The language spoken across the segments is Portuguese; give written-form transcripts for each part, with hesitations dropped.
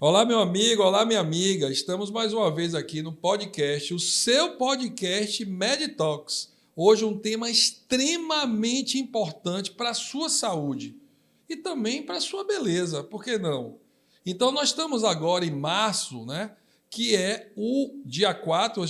Olá, meu amigo, olá, minha amiga. Estamos mais uma vez aqui no podcast, o seu podcast MedTalks. Hoje um tema extremamente importante para a sua saúde e também para a sua beleza, por que não? Então, nós estamos agora em março, né? Que é o dia 4.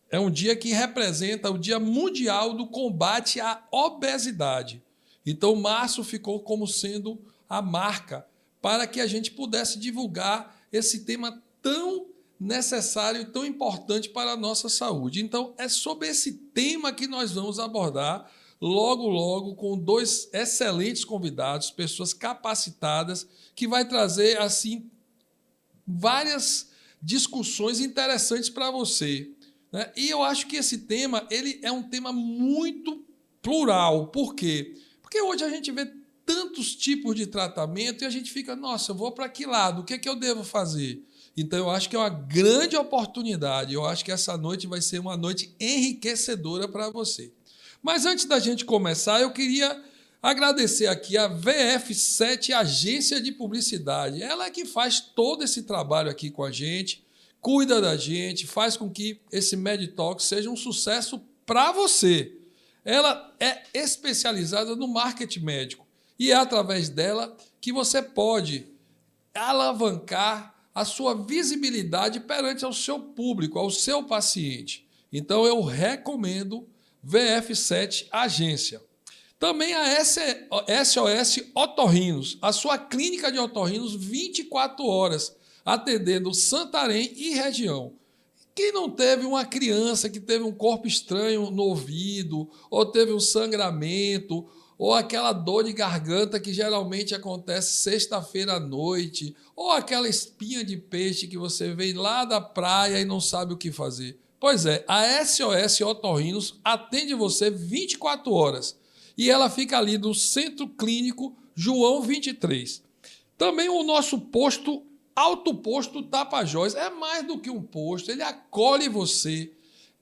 É um dia que representa o Dia Mundial do Combate à Obesidade. Então, março ficou como sendo a marca para que a gente pudesse divulgar esse tema tão necessário e tão importante para a nossa saúde. Então, é sobre esse tema que nós vamos abordar logo, logo, com dois excelentes convidados, pessoas capacitadas, que vai trazer, assim, várias discussões interessantes para você, né? E eu acho que esse tema ele é um tema muito plural. Por quê? Porque hoje a gente vê tantos tipos de tratamento e a gente fica, nossa, eu vou para que lado? O que é que eu devo fazer? Então, eu acho que é uma grande oportunidade. Eu acho que essa noite vai ser uma noite enriquecedora para você. Mas antes da gente começar, eu queria agradecer aqui a VF7 Agência de Publicidade. Ela é que faz todo esse trabalho aqui com a gente, cuida da gente, faz com que esse MedTalk seja um sucesso para você. Ela é especializada no marketing médico e é através dela que você pode alavancar a sua visibilidade perante ao seu público, ao seu paciente. Então, eu recomendo VF7 Agência. Também a SOS Otorrinos, a sua clínica de otorrinos 24 horas, atendendo Santarém e região. Quem não teve uma criança que teve um corpo estranho no ouvido, ou teve um sangramento, ou aquela dor de garganta que geralmente acontece sexta-feira à noite, ou aquela espinha de peixe que você vem lá da praia e não sabe o que fazer. Pois é, a SOS Otorrinos atende você 24 horas. E ela fica ali no Centro Clínico João 23. Também o nosso posto, Alto Posto Tapajós, é mais do que um posto, ele acolhe você,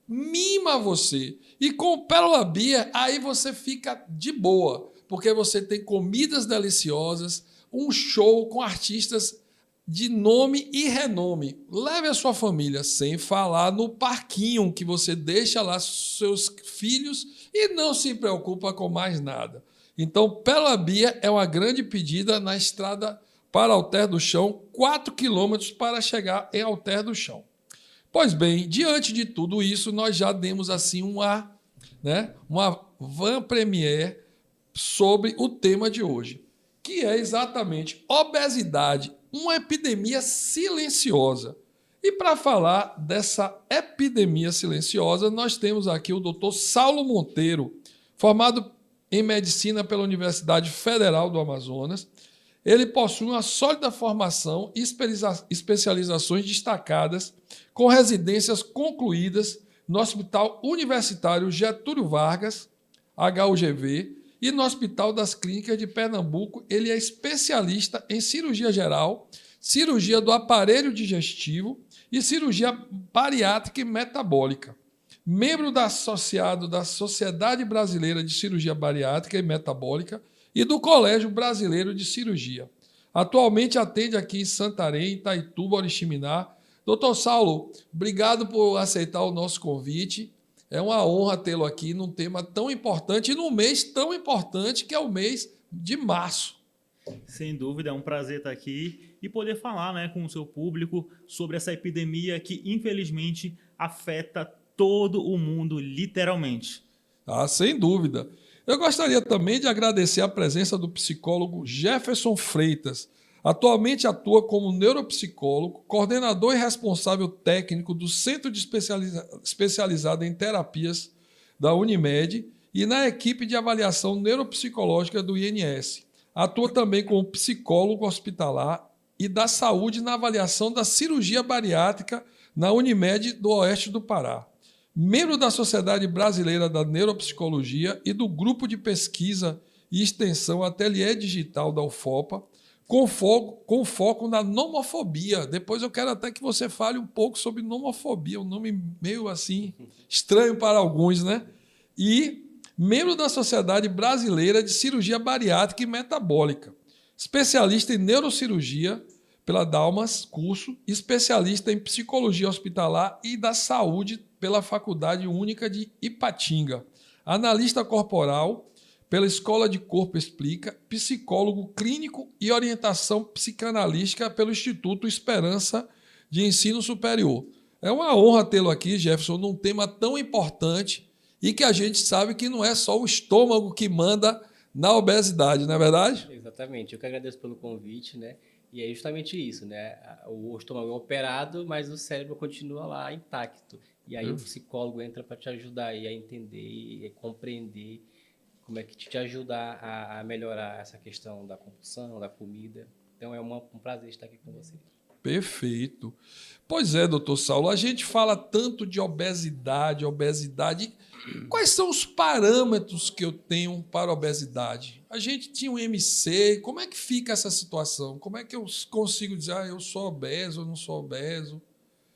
mima você. E com o Pérola Beer, aí você fica de boa, porque você tem comidas deliciosas, um show com artistas de nome e renome. Leve a sua família, sem falar no parquinho que você deixa lá seus filhos e não se preocupa com mais nada. Então, Pérola Beer é uma grande pedida na estrada para Alter do Chão, 4 quilômetros para chegar em Alter do Chão. Pois bem, diante de tudo isso, nós já demos assim uma van premiere sobre o tema de hoje, que é exatamente obesidade, uma epidemia silenciosa. E para falar dessa epidemia silenciosa, nós temos aqui o Dr. Saulo Monteiro, formado em medicina pela Universidade Federal do Amazonas. Ele possui uma sólida formação e especializações destacadas, com residências concluídas no Hospital Universitário Getúlio Vargas, HUGV, e no Hospital das Clínicas de Pernambuco. Ele é especialista em cirurgia geral, cirurgia do aparelho digestivo e cirurgia bariátrica e metabólica. Membro associado da Sociedade Brasileira de Cirurgia Bariátrica e Metabólica e do Colégio Brasileiro de Cirurgia. Atualmente atende aqui em Santarém, Itaituba, Oriximiná. Doutor Saulo, obrigado por aceitar o nosso convite. É uma honra tê-lo aqui num tema tão importante e num mês tão importante que é o mês de março. Sem dúvida, é um prazer estar aqui e poder falar, né, com o seu público sobre essa epidemia que, infelizmente, afeta todo o mundo, literalmente. Sem dúvida. Eu gostaria também de agradecer a presença do psicólogo Jefferson Freitas. Atualmente atua como neuropsicólogo, coordenador e responsável técnico do Centro de Especializado em Terapias da Unimed e na equipe de avaliação neuropsicológica do INS. Atua também como psicólogo hospitalar e da saúde na avaliação da cirurgia bariátrica na Unimed do Oeste do Pará. Membro da Sociedade Brasileira da Neuropsicologia e do Grupo de Pesquisa e Extensão Ateliê Digital da UFOPA, com foco na nomofobia. Depois eu quero até que você fale um pouco sobre nomofobia, um nome meio assim estranho para alguns, né? E membro da Sociedade Brasileira de Cirurgia Bariátrica e Metabólica, especialista em neurocirurgia, pela Dalmas, curso, especialista em psicologia hospitalar e da saúde pela Faculdade Única de Ipatinga, analista corporal pela Escola de Corpo Explica, psicólogo clínico e orientação psicanalística pelo Instituto Esperança de Ensino Superior. É uma honra tê-lo aqui, Jefferson, num tema tão importante e que a gente sabe que não é só o estômago que manda na obesidade, não é verdade? Exatamente. Eu que agradeço pelo convite, né? E é justamente isso, né? O estômago é operado, mas o cérebro continua lá intacto. E aí o psicólogo entra para te ajudar aí a entender e compreender como é que te ajudar a melhorar essa questão da compulsão, da comida. Então é um prazer estar aqui com você. Perfeito. Pois é, doutor Saulo, a gente fala tanto de obesidade, obesidade. Quais são os parâmetros que eu tenho para obesidade? A gente tinha um MC, como é que fica essa situação? Como é que eu consigo dizer, eu sou obeso, eu não sou obeso?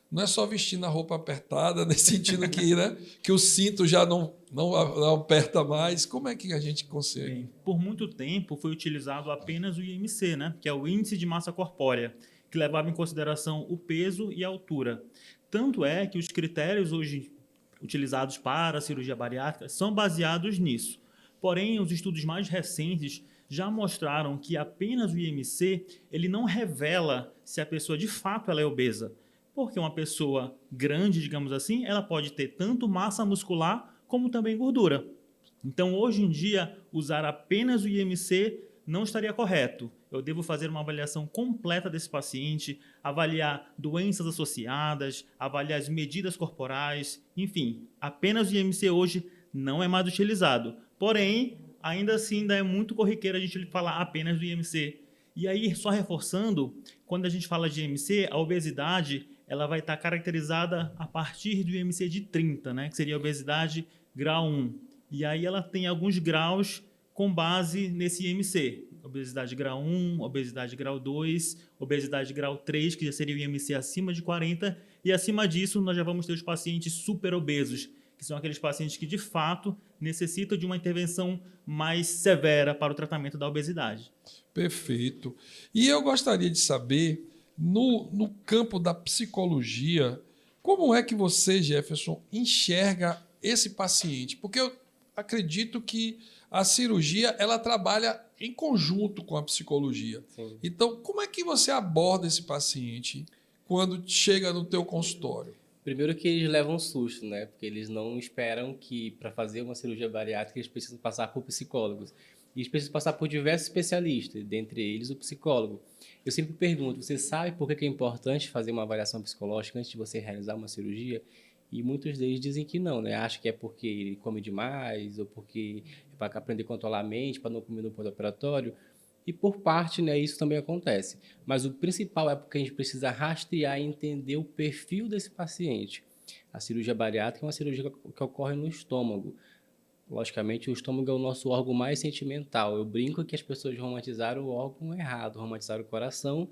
Não é só vestindo a roupa apertada, nesse sentido que, né, que o cinto já não aperta mais. Como é que a gente consegue? Bem, por muito tempo foi utilizado apenas o IMC, né? Que é o Índice de Massa Corpórea, que levava em consideração o peso e a altura. Tanto é que os critérios hoje utilizados para a cirurgia bariátrica são baseados nisso. Porém, os estudos mais recentes já mostraram que apenas o IMC ele não revela se a pessoa de fato ela é obesa. Porque uma pessoa grande, digamos assim, ela pode ter tanto massa muscular como também gordura. Então, hoje em dia, usar apenas o IMC não estaria correto. Eu devo fazer uma avaliação completa desse paciente, avaliar doenças associadas, avaliar as medidas corporais, enfim, apenas o IMC hoje não é mais utilizado. Porém, ainda assim, ainda é muito corriqueiro a gente falar apenas do IMC. E aí, só reforçando, quando a gente fala de IMC, a obesidade ela vai estar caracterizada a partir do IMC de 30, né? Que seria a obesidade grau 1. E aí ela tem alguns graus com base nesse IMC. Obesidade grau 1, obesidade grau 2, obesidade grau 3, que já seria o IMC acima de 40. E acima disso, nós já vamos ter os pacientes super obesos, que são aqueles pacientes que, de fato, necessitam de uma intervenção mais severa para o tratamento da obesidade. Perfeito. E eu gostaria de saber, no campo da psicologia, como é que você, Jefferson, enxerga esse paciente? Porque eu acredito que a cirurgia ela trabalha em conjunto com a psicologia. Sim. Então, como é que você aborda esse paciente quando chega no teu consultório? Primeiro que eles levam um susto, né? Porque eles não esperam que para fazer uma cirurgia bariátrica eles precisam passar por psicólogos. E eles precisam passar por diversos especialistas, dentre eles o psicólogo. Eu sempre pergunto, você sabe por que é importante fazer uma avaliação psicológica antes de você realizar uma cirurgia? E muitos deles dizem que não, né? Acham que é porque ele come demais ou porque é para aprender a controlar a mente, para não comer no pós-operatório. E por parte, né, isso também acontece. Mas o principal é porque a gente precisa rastrear e entender o perfil desse paciente. A cirurgia bariátrica é uma cirurgia que ocorre no estômago. Logicamente, o estômago é o nosso órgão mais sentimental. Eu brinco que as pessoas romantizaram o órgão errado, romantizaram o coração,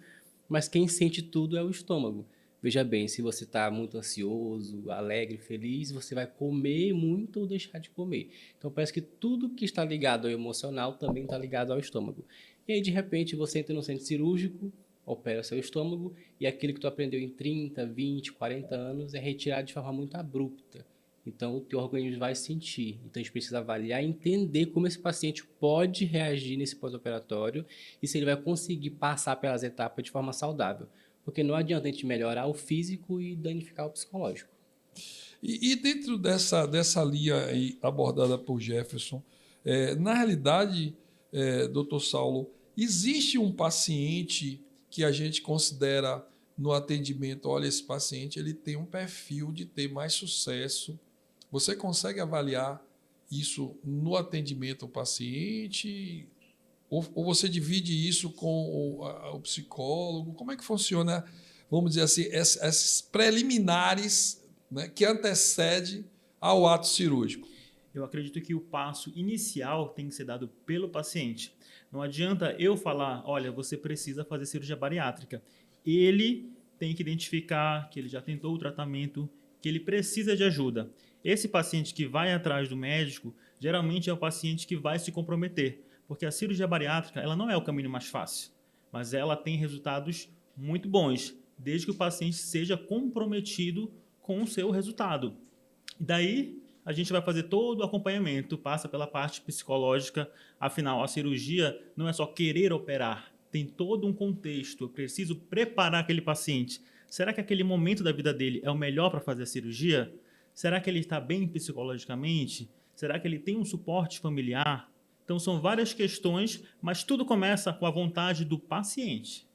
mas quem sente tudo é o estômago. Veja bem, se você está muito ansioso, alegre, feliz, você vai comer muito ou deixar de comer. Então, parece que tudo que está ligado ao emocional também está ligado ao estômago. E aí, de repente, você entra no centro cirúrgico, opera seu estômago, e aquilo que tu aprendeu em 30, 20, 40 anos é retirado de forma muito abrupta. Então, o teu organismo vai sentir. Então, a gente precisa avaliar e entender como esse paciente pode reagir nesse pós-operatório e se ele vai conseguir passar pelas etapas de forma saudável. Porque não adianta a gente melhorar o físico e danificar o psicológico. E dentro dessa linha aí abordada por Jefferson, na realidade, doutor Saulo, existe um paciente que a gente considera no atendimento, olha, esse paciente ele tem um perfil de ter mais sucesso. Você consegue avaliar isso no atendimento ao paciente? Ou você divide isso com o psicólogo? Como é que funciona, vamos dizer assim, esses preliminares, né, que antecedem ao ato cirúrgico? Eu acredito que o passo inicial tem que ser dado pelo paciente. Não adianta eu falar, olha, você precisa fazer cirurgia bariátrica. Ele tem que identificar que ele já tentou o tratamento, que ele precisa de ajuda. Esse paciente que vai atrás do médico, geralmente é o paciente que vai se comprometer, porque a cirurgia bariátrica ela não é o caminho mais fácil, mas ela tem resultados muito bons, desde que o paciente seja comprometido com o seu resultado. E daí a gente vai fazer todo o acompanhamento, passa pela parte psicológica, afinal a cirurgia não é só querer operar, tem todo um contexto, eu preciso preparar aquele paciente. Será que aquele momento da vida dele é o melhor para fazer a cirurgia? Será que ele está bem psicologicamente? Será que ele tem um suporte familiar? Então são várias questões, mas tudo começa com a vontade do paciente.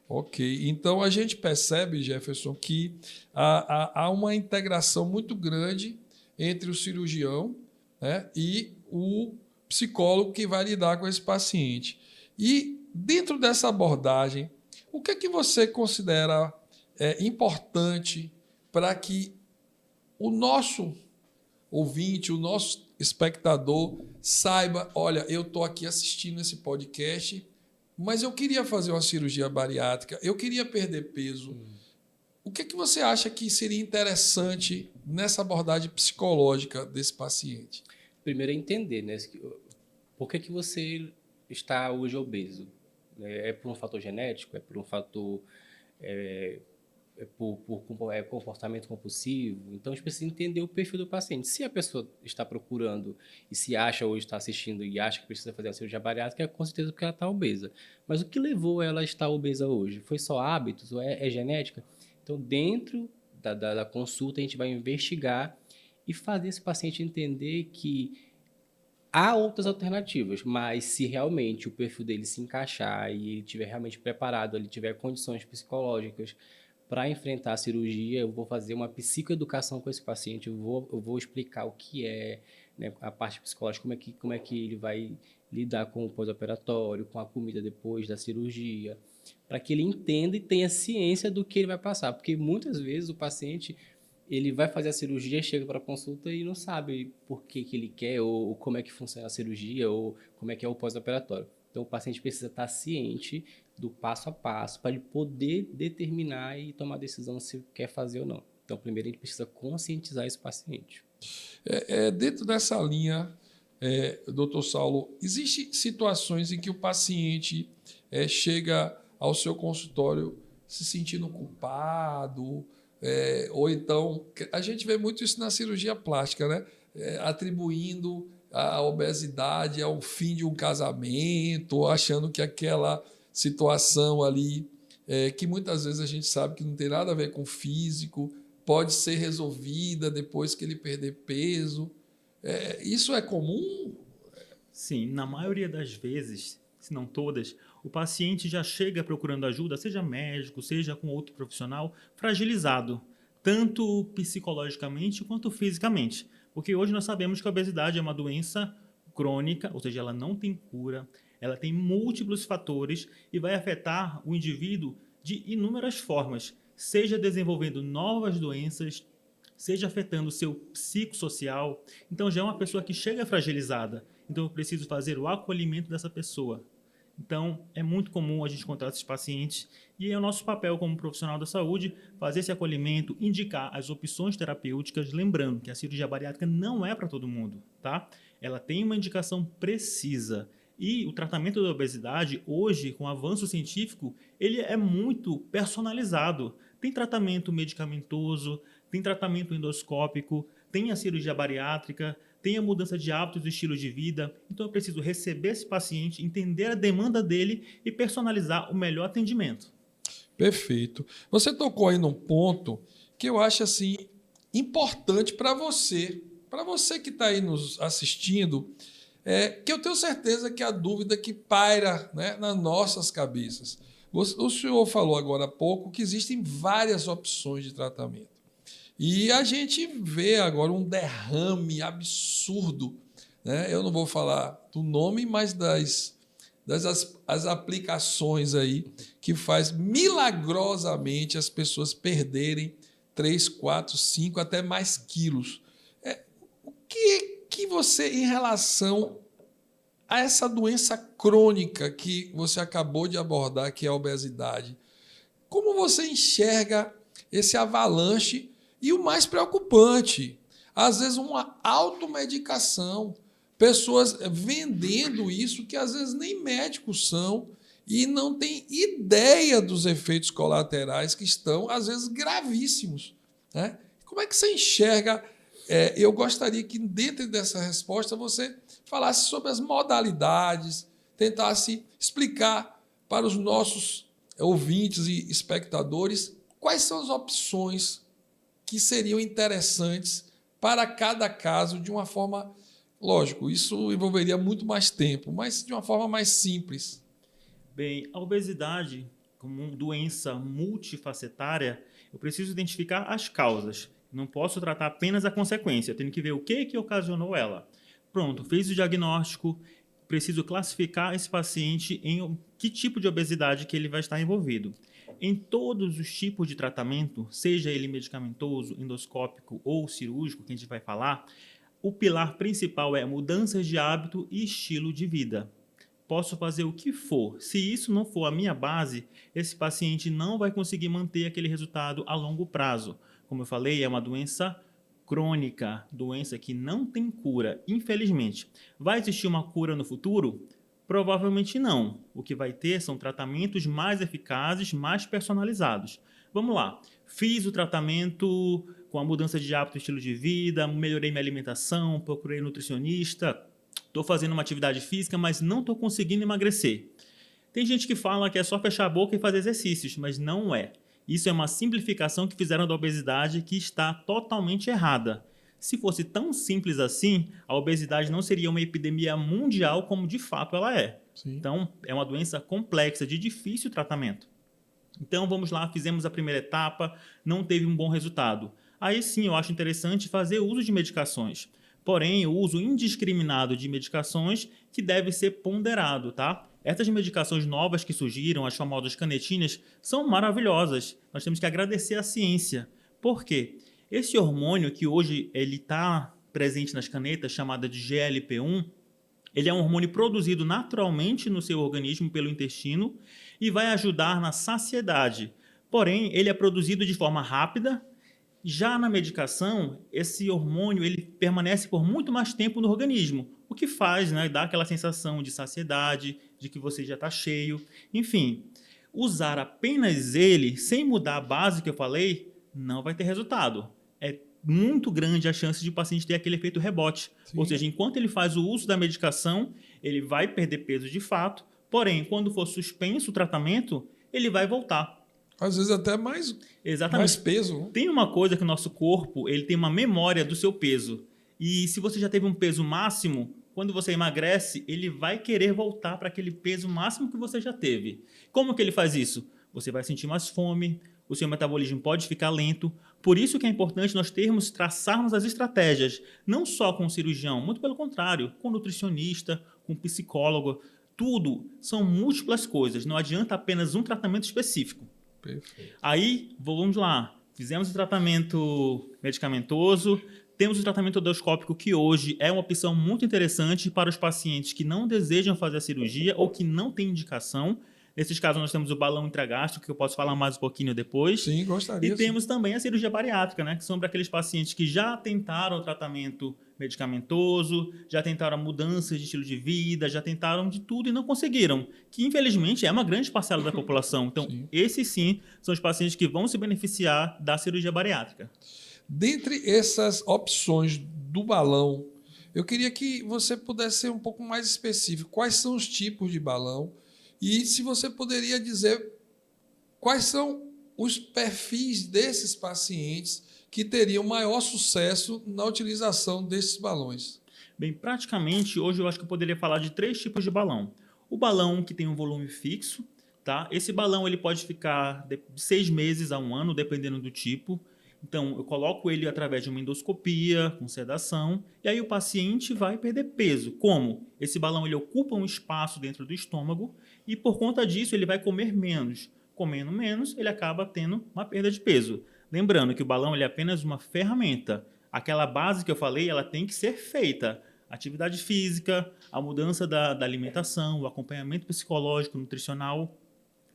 Ok, então a gente percebe, Jefferson, que há uma integração muito grande entre o cirurgião, né, e o psicólogo que vai lidar com esse paciente. E dentro dessa abordagem, o que é que você considera importante para que o nosso ouvinte, o nosso espectador saiba, olha, eu estou aqui assistindo esse podcast, mas eu queria fazer uma cirurgia bariátrica, eu queria perder peso. O que é que você acha que seria interessante nessa abordagem psicológica desse paciente? Primeiro é entender, né? Por que você está hoje obeso? É por um fator genético? É por um fator... por comportamento compulsivo? Então, a gente precisa entender o perfil do paciente. Se a pessoa está procurando e se acha hoje, está assistindo e acha que precisa fazer uma cirurgia bariátrica, é com certeza porque ela está obesa. Mas o que levou ela a estar obesa hoje? Foi só hábitos? Ou é genética? Então, dentro da consulta, a gente vai investigar e fazer esse paciente entender que há outras alternativas, mas se realmente o perfil dele se encaixar e ele estiver realmente preparado, ele tiver condições psicológicas para enfrentar a cirurgia, eu vou fazer uma psicoeducação com esse paciente, eu vou explicar o que é, né, a parte psicológica, como é que ele vai lidar com o pós-operatório, com a comida depois da cirurgia, para que ele entenda e tenha ciência do que ele vai passar, porque muitas vezes o paciente ele vai fazer a cirurgia, chega para a consulta e não sabe por que ele quer, ou como é que funciona a cirurgia, ou como é que é o pós-operatório. Então, o paciente precisa estar ciente do passo a passo para ele poder determinar e tomar a decisão se quer fazer ou não. Então, primeiro, a gente precisa conscientizar esse paciente. Dentro dessa linha, doutor Saulo, existem situações em que o paciente chega ao seu consultório se sentindo culpado, ou então, a gente vê muito isso na cirurgia plástica, né? Atribuindo a obesidade ao fim de um casamento, achando que aquela situação ali, que muitas vezes a gente sabe que não tem nada a ver com o físico, pode ser resolvida depois que ele perder peso. Isso é comum? Sim, na maioria das vezes, se não todas, o paciente já chega procurando ajuda, seja médico, seja com outro profissional, fragilizado, tanto psicologicamente quanto fisicamente. Porque hoje nós sabemos que a obesidade é uma doença crônica, ou seja, ela não tem cura, ela tem múltiplos fatores e vai afetar o indivíduo de inúmeras formas, seja desenvolvendo novas doenças, seja afetando o seu psicossocial. Então já é uma pessoa que chega fragilizada, então eu preciso fazer o acolhimento dessa pessoa. Então, é muito comum a gente encontrar esses pacientes e é o nosso papel como profissional da saúde fazer esse acolhimento, indicar as opções terapêuticas, lembrando que a cirurgia bariátrica não é para todo mundo, tá? Ela tem uma indicação precisa e o tratamento da obesidade, hoje, com o avanço científico, ele é muito personalizado. Tem tratamento medicamentoso, tem tratamento endoscópico, tem a cirurgia bariátrica, tem a mudança de hábitos e estilo de vida. Então eu preciso receber esse paciente, entender a demanda dele e personalizar o melhor atendimento. Perfeito. Você tocou aí num ponto que eu acho assim importante para você que está aí nos assistindo, que eu tenho certeza que a dúvida que paira, né, nas nossas cabeças. O senhor falou agora há pouco que existem várias opções de tratamento. E a gente vê agora um derrame absurdo, né? Eu não vou falar do nome, mas as aplicações aí que faz milagrosamente as pessoas perderem 3, 4, 5, até mais quilos. O que você, em relação a essa doença crônica que você acabou de abordar, que é a obesidade, como você enxerga esse avalanche? E o mais preocupante, às vezes uma automedicação, pessoas vendendo isso que às vezes nem médicos são e não tem ideia dos efeitos colaterais que estão, às vezes, gravíssimos, né? Como é que você enxerga? Eu gostaria que, dentro dessa resposta, você falasse sobre as modalidades, tentasse explicar para os nossos ouvintes e espectadores quais são as opções que seriam interessantes para cada caso de uma forma... Lógico, isso envolveria muito mais tempo, mas de uma forma mais simples. Bem, a obesidade, como uma doença multifacetária, eu preciso identificar as causas. Não posso tratar apenas a consequência, eu tenho que ver o que ocasionou ela. Pronto, fez o diagnóstico, preciso classificar esse paciente em que tipo de obesidade que ele vai estar envolvido. Em todos os tipos de tratamento, seja ele medicamentoso, endoscópico ou cirúrgico, que a gente vai falar, o pilar principal é mudanças de hábito e estilo de vida. Posso fazer o que for. Se isso não for a minha base, esse paciente não vai conseguir manter aquele resultado a longo prazo. Como eu falei, é uma doença crônica, doença que não tem cura, infelizmente. Vai existir uma cura no futuro? Provavelmente não. O que vai ter são tratamentos mais eficazes, mais personalizados. Vamos lá. Fiz o tratamento com a mudança de hábito e estilo de vida, melhorei minha alimentação, procurei nutricionista, estou fazendo uma atividade física, mas não estou conseguindo emagrecer. Tem gente que fala que é só fechar a boca e fazer exercícios, mas não é. Isso é uma simplificação que fizeram da obesidade que está totalmente errada. Se fosse tão simples assim, a obesidade não seria uma epidemia mundial como de fato ela é. Sim. Então, é uma doença complexa, de difícil tratamento. Então, vamos lá, fizemos a primeira etapa, não teve um bom resultado. Aí sim, eu acho interessante fazer uso de medicações. Porém, o uso indiscriminado de medicações que deve ser ponderado, tá? Essas medicações novas que surgiram, as famosas canetinhas, são maravilhosas. Nós temos que agradecer à ciência. Por quê? Esse hormônio que hoje ele está presente nas canetas, chamada de GLP-1, ele é um hormônio produzido naturalmente no seu organismo pelo intestino e vai ajudar na saciedade. Porém, ele é produzido de forma rápida. Já na medicação, esse hormônio ele permanece por muito mais tempo no organismo, o que faz, né, dá aquela sensação de saciedade, de que você já está cheio. Enfim, usar apenas ele, sem mudar a base que eu falei, não vai ter resultado. É muito grande a chance de o paciente ter aquele efeito rebote. Sim. Ou seja, enquanto ele faz o uso da medicação, ele vai perder peso de fato, porém, quando for suspenso o tratamento, ele vai voltar. Às vezes até mais Exatamente. peso. Né? Tem uma coisa que o nosso corpo ele tem uma memória do seu peso. E se você já teve um peso máximo, quando você emagrece, ele vai querer voltar para aquele peso máximo que você já teve. Como que ele faz isso? Você vai sentir mais fome, o seu metabolismo pode ficar lento. Por isso que é importante nós traçarmos as estratégias, não só com o cirurgião, muito pelo contrário, com o nutricionista, com o psicólogo. Tudo são múltiplas coisas, não adianta apenas um tratamento específico. Perfeito. Aí, vamos lá, fizemos o tratamento medicamentoso, temos o tratamento endoscópico que hoje é uma opção muito interessante para os pacientes que não desejam fazer a cirurgia ou que não têm indicação. Nesses casos, nós temos o balão intragástrico, que eu posso falar mais um pouquinho depois. Sim, gostaria. E temos também a cirurgia bariátrica, né? Que são para aqueles pacientes que já tentaram o tratamento medicamentoso, já tentaram a mudança de estilo de vida, já tentaram de tudo e não conseguiram. Que, infelizmente, é uma grande parcela da população. Então, Sim. esses sim são os pacientes que vão se beneficiar da cirurgia bariátrica. Dentre essas opções do balão, eu queria que você pudesse ser um pouco mais específico. Quais são os tipos de balão? E se você poderia dizer quais são os perfis desses pacientes que teriam maior sucesso na utilização desses balões? Bem, praticamente, hoje eu acho que eu poderia falar de 3 tipos de balão. O balão que tem um volume fixo, tá? Esse balão ele pode ficar de 6 meses a 1 ano, dependendo do tipo. Então, eu coloco ele através de uma endoscopia, com sedação, e aí o paciente vai perder peso. Como? Esse balão ele ocupa um espaço dentro do estômago e, por conta disso, ele vai comer menos. Comendo menos, ele acaba tendo uma perda de peso. Lembrando que o balão ele é apenas uma ferramenta. Aquela base que eu falei, ela tem que ser feita. Atividade física, a mudança da alimentação, o acompanhamento psicológico, nutricional.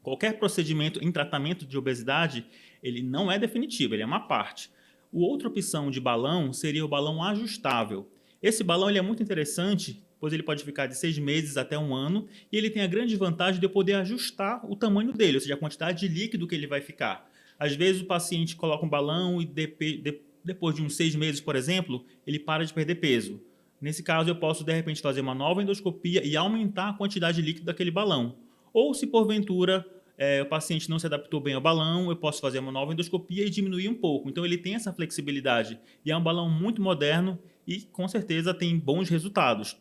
Qualquer procedimento em tratamento de obesidade, ele não é definitivo, ele é uma parte. A outra opção de balão seria o balão ajustável. Esse balão ele é muito interessante pois ele pode ficar de 6 meses até 1 ano, e ele tem a grande vantagem de eu poder ajustar o tamanho dele, ou seja, a quantidade de líquido que ele vai ficar. Às vezes o paciente coloca um balão e depois de uns 6 meses, por exemplo, ele para de perder peso. Nesse caso, eu posso, de repente, fazer uma nova endoscopia e aumentar a quantidade de líquido daquele balão. Ou, se porventura o paciente não se adaptou bem ao balão, eu posso fazer uma nova endoscopia e diminuir um pouco. Então, ele tem essa flexibilidade. E é um balão muito moderno e, com certeza, tem bons resultados.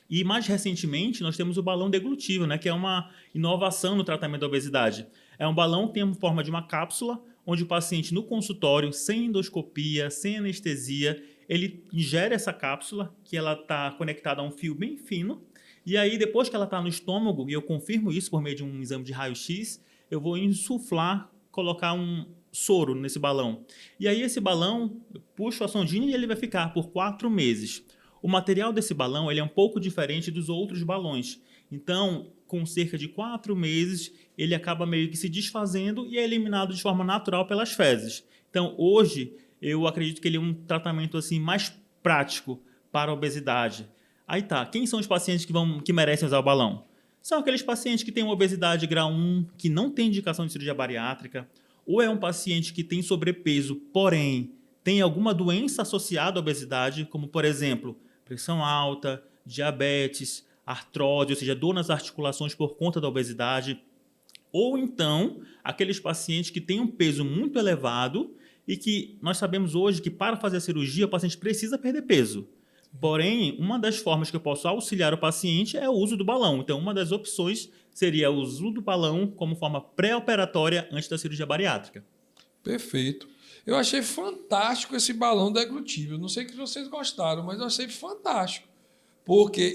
E, mais recentemente, nós temos o balão deglutivo, né, que é uma inovação no tratamento da obesidade. É um balão que tem a forma de uma cápsula, onde o paciente, no consultório, sem endoscopia, sem anestesia, ele ingere essa cápsula, que ela está conectada a um fio bem fino, e aí depois que ela está no estômago, e eu confirmo isso por meio de um exame de raio-x, eu vou insuflar, colocar um soro nesse balão. E aí esse balão, eu puxo a sondinha e ele vai ficar por 4 meses. O material desse balão ele é um pouco diferente dos outros balões. Então, com cerca de 4 meses, ele acaba meio que se desfazendo e é eliminado de forma natural pelas fezes. Então, hoje, eu acredito que ele é um tratamento assim, mais prático para a obesidade. Aí tá, quem são os pacientes que merecem usar o balão? São aqueles pacientes que têm uma obesidade grau 1, que não tem indicação de cirurgia bariátrica, ou é um paciente que tem sobrepeso, porém tem alguma doença associada à obesidade, como, por exemplo, pressão alta, diabetes, artrose, ou seja, dor nas articulações por conta da obesidade, ou então aqueles pacientes que têm um peso muito elevado e que nós sabemos hoje que para fazer a cirurgia o paciente precisa perder peso. Porém, uma das formas que eu posso auxiliar o paciente é o uso do balão. Então, uma das opções seria o uso do balão como forma pré-operatória antes da cirurgia bariátrica. Perfeito. Eu achei fantástico esse balão deglutivo. Não sei que vocês gostaram, mas eu achei fantástico.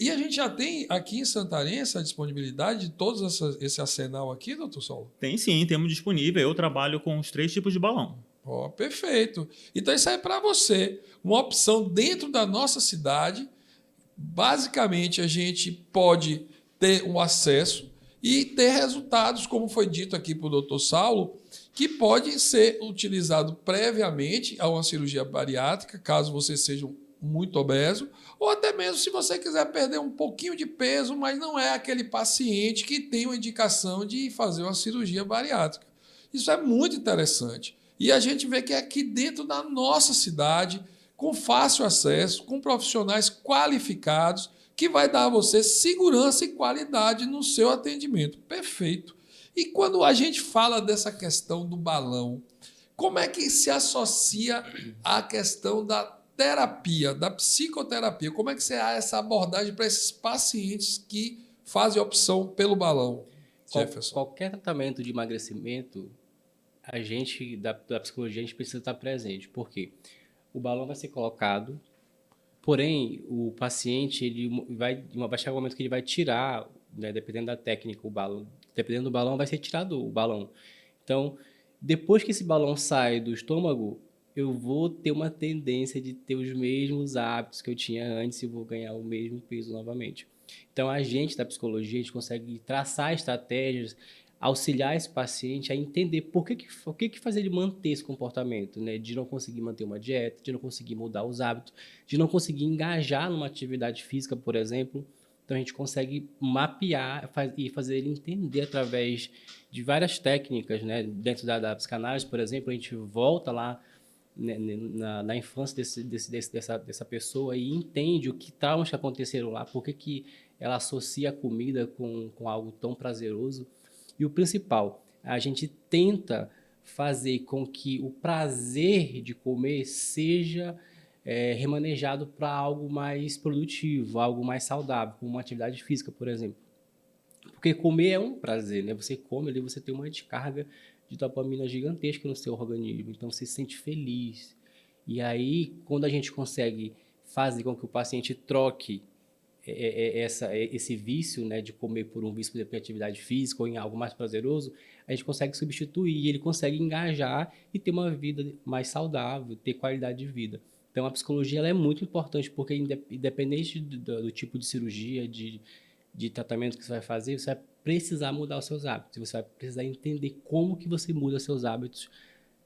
E a gente já tem aqui em Santarém essa disponibilidade de todos esse arsenal aqui, doutor Saulo? Tem sim, temos disponível. Eu trabalho com os 3 tipos de balão. Oh, perfeito. Então isso aí é para você. Uma opção dentro da nossa cidade. Basicamente, a gente pode ter um acesso e ter resultados, como foi dito aqui para o doutor Saulo, que pode ser utilizado previamente a uma cirurgia bariátrica, caso você seja muito obeso, ou até mesmo se você quiser perder um pouquinho de peso, mas não é aquele paciente que tem uma indicação de fazer uma cirurgia bariátrica. Isso é muito interessante. E a gente vê que é aqui dentro da nossa cidade, com fácil acesso, com profissionais qualificados, que vai dar a você segurança e qualidade no seu atendimento. Perfeito. E quando a gente fala dessa questão do balão, como é que se associa à questão da terapia, da psicoterapia? Como é que você há essa abordagem para esses pacientes que fazem opção pelo balão, Jefferson? Qualquer tratamento de emagrecimento, a gente, da psicologia, a gente precisa estar presente. Por quê? O balão vai ser colocado, porém, o paciente vai chegar um momento que ele vai tirar, né, dependendo da técnica, o balão. Dependendo do balão, vai ser tirado o balão. Então, depois que esse balão sai do estômago, eu vou ter uma tendência de ter os mesmos hábitos que eu tinha antes e vou ganhar o mesmo peso novamente. Então, a gente da psicologia, a gente consegue traçar estratégias, auxiliar esse paciente a entender por que fazer ele manter esse comportamento, né? De não conseguir manter uma dieta, de não conseguir mudar os hábitos, de não conseguir engajar numa atividade física, por exemplo. Então, a gente consegue mapear e fazer ele entender através de várias técnicas, né? Dentro da psicanálise, por exemplo, a gente volta lá, né, na infância dessa pessoa e entende o que traumas que aconteceram lá, por que ela associa a comida com algo tão prazeroso. E o principal, a gente tenta fazer com que o prazer de comer seja remanejado para algo mais produtivo, algo mais saudável, como uma atividade física, por exemplo. Porque comer é um prazer, né? Você come ali, você tem uma descarga de dopamina gigantesca no seu organismo, então você se sente feliz. E aí, quando a gente consegue fazer com que o paciente troque esse vício, né, de comer por um vício de atividade física ou em algo mais prazeroso, a gente consegue substituir e ele consegue engajar e ter uma vida mais saudável, ter qualidade de vida. Então, a psicologia ela é muito importante porque, independente do tipo de cirurgia, de tratamento que você vai fazer, você vai precisar mudar os seus hábitos. Você vai precisar entender como que você muda seus hábitos.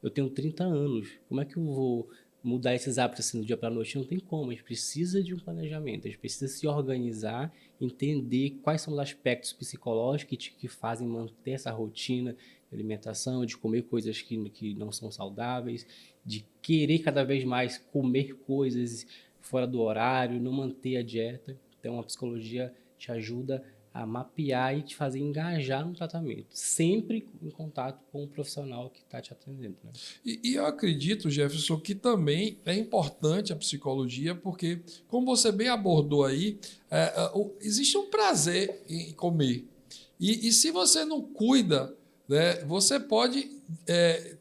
Eu tenho 30 anos, como é que eu vou mudar esses hábitos assim do dia para a noite não tem como. A gente precisa de um planejamento, a gente precisa se organizar, entender quais são os aspectos psicológicos que fazem manter essa rotina de alimentação, de comer coisas que não são saudáveis, de querer cada vez mais comer coisas fora do horário, não manter a dieta. Então, a psicologia te ajuda a mapear e te fazer engajar no tratamento, sempre em contato com o profissional que está te atendendo. Né? E eu acredito, Jefferson, que também é importante a psicologia, porque, como você bem abordou aí, existe um prazer em comer. E se você não cuida, né, você pode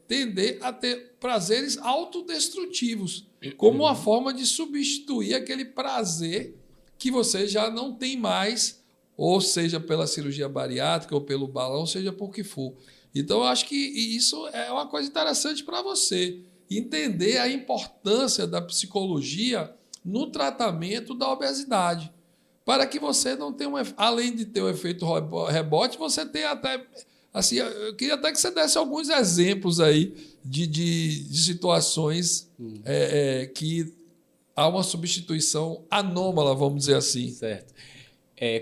tender a ter prazeres autodestrutivos, como uma forma de substituir aquele prazer que você já não tem mais, ou seja pela cirurgia bariátrica, ou pelo balão, seja por que for. Então, eu acho que isso é uma coisa interessante para você, entender a importância da psicologia no tratamento da obesidade, para que você não tenha, além de ter o efeito rebote, você tenha até... Assim, eu queria até que você desse alguns exemplos aí de situações que há uma substituição anômala, vamos dizer assim. Certo.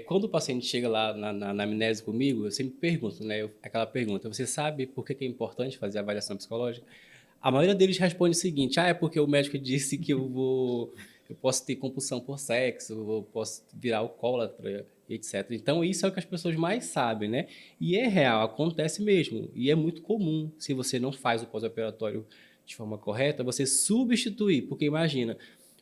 Quando o paciente chega lá na anamnese comigo, eu sempre pergunto, né? Aquela pergunta, você sabe por que é importante fazer a avaliação psicológica? A maioria deles responde o seguinte, é porque o médico disse que eu posso ter compulsão por sexo, eu posso virar alcoólatra, etc. Então, isso é o que as pessoas mais sabem, né? E é real, acontece mesmo. E é muito comum, se você não faz o pós-operatório de forma correta, você substituir. Porque imagina,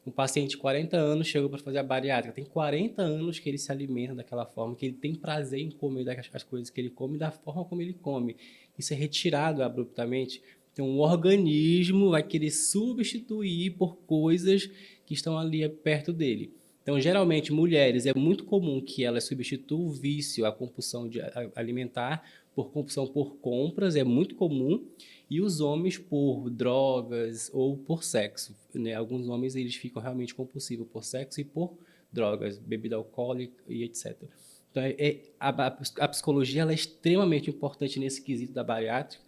um paciente de 40 anos chegou para fazer a bariátrica, tem 40 anos que ele se alimenta daquela forma, que ele tem prazer em comer as coisas que ele come, da forma como ele come. Isso é retirado abruptamente. Então, o organismo vai querer substituir por coisas que estão ali perto dele. Então, geralmente, mulheres, é muito comum que elas substituam o vício, a compulsão alimentar, por compulsão por compras, é muito comum, e os homens por drogas ou por sexo. Né? Alguns homens eles ficam realmente compulsivos por sexo e por drogas, bebida alcoólica e etc. Então, a psicologia ela é extremamente importante nesse quesito da bariátrica,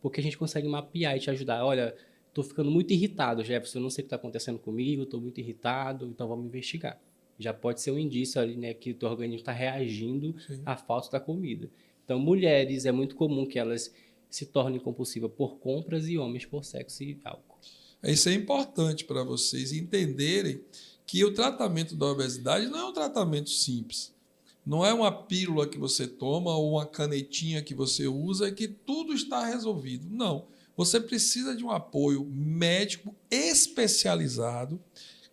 porque a gente consegue mapear e te ajudar. Olha, estou ficando muito irritado, Jefferson, eu não sei o que está acontecendo comigo, estou muito irritado, então vamos investigar. Já pode ser um indício ali, né, que o teu organismo está reagindo à falta da comida. Então, mulheres, é muito comum que elas se tornem compulsivas por compras e homens por sexo e álcool. Isso é importante para vocês entenderem que o tratamento da obesidade não é um tratamento simples. Não é uma pílula que você toma ou uma canetinha que você usa e que tudo está resolvido. Não. Você precisa de um apoio médico especializado,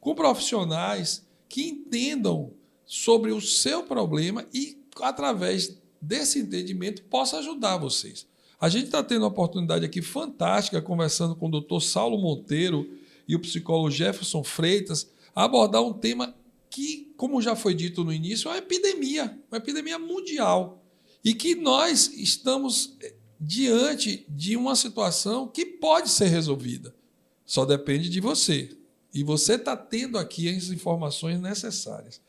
com profissionais que entendam sobre o seu problema e, através desse entendimento, possa ajudar vocês. A gente está tendo uma oportunidade aqui fantástica, conversando com o Dr. Saulo Monteiro e o psicólogo Jefferson Freitas, a abordar um tema que, como já foi dito no início, é uma epidemia mundial, e que nós estamos diante de uma situação que pode ser resolvida. Só depende de você. E você está tendo aqui as informações necessárias.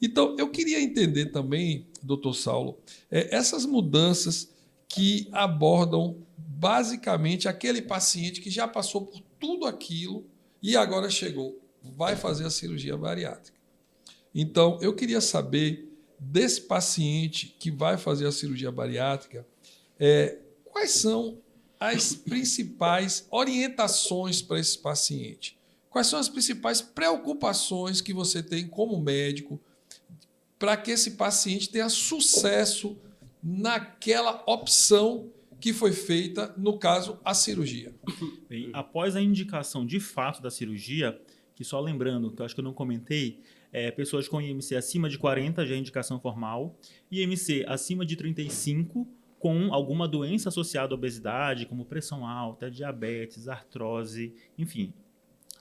Então, eu queria entender também, doutor Saulo, essas mudanças que abordam basicamente aquele paciente que já passou por tudo aquilo e agora chegou, vai fazer a cirurgia bariátrica. Então, eu queria saber desse paciente que vai fazer a cirurgia bariátrica, quais são as principais orientações para esse paciente? Quais são as principais preocupações que você tem como médico para que esse paciente tenha sucesso naquela opção que foi feita, no caso, a cirurgia? Bem, após a indicação de fato da cirurgia, que só lembrando, que eu acho que eu não comentei, pessoas com IMC acima de 40 já é indicação formal, IMC acima de 35 com alguma doença associada à obesidade, como pressão alta, diabetes, artrose, enfim,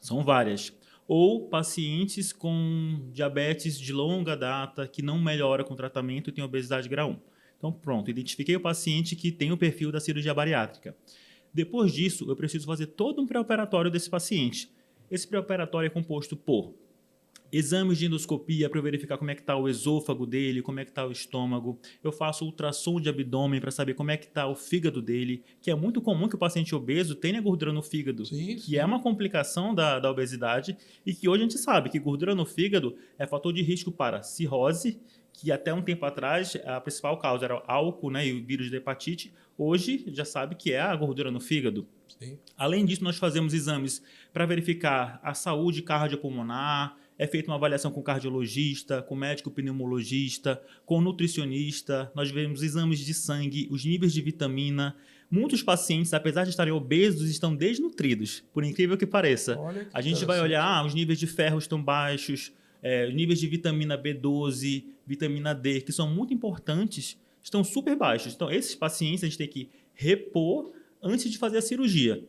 são várias. Ou pacientes com diabetes de longa data que não melhora com tratamento e tem obesidade grau 1. Então, pronto, identifiquei o paciente que tem o perfil da cirurgia bariátrica. Depois disso, eu preciso fazer todo um pré-operatório desse paciente. Esse pré-operatório é composto por exames de endoscopia para verificar como é que está o esôfago dele, como é que está o estômago. Eu faço ultrassom de abdômen para saber como é que está o fígado dele, que é muito comum que o paciente obeso tenha gordura no fígado, Sim, que é uma complicação da obesidade e que hoje a gente sabe que gordura no fígado é fator de risco para cirrose, que até um tempo atrás a principal causa era o álcool, né, e o vírus da hepatite. Hoje já sabe que é a gordura no fígado. sim. Além disso, nós fazemos exames para verificar a saúde cardiopulmonar, é feita uma avaliação com cardiologista, com médico pneumologista, com nutricionista, nós vemos exames de sangue, os níveis de vitamina. Muitos pacientes, apesar de estarem obesos, estão desnutridos, por incrível que pareça. Olha que A gente vai interessante. olhar, os níveis de ferro estão baixos, os níveis de vitamina B12, vitamina D, que são muito importantes, estão super baixos. Então, esses pacientes a gente tem que repor antes de fazer a cirurgia.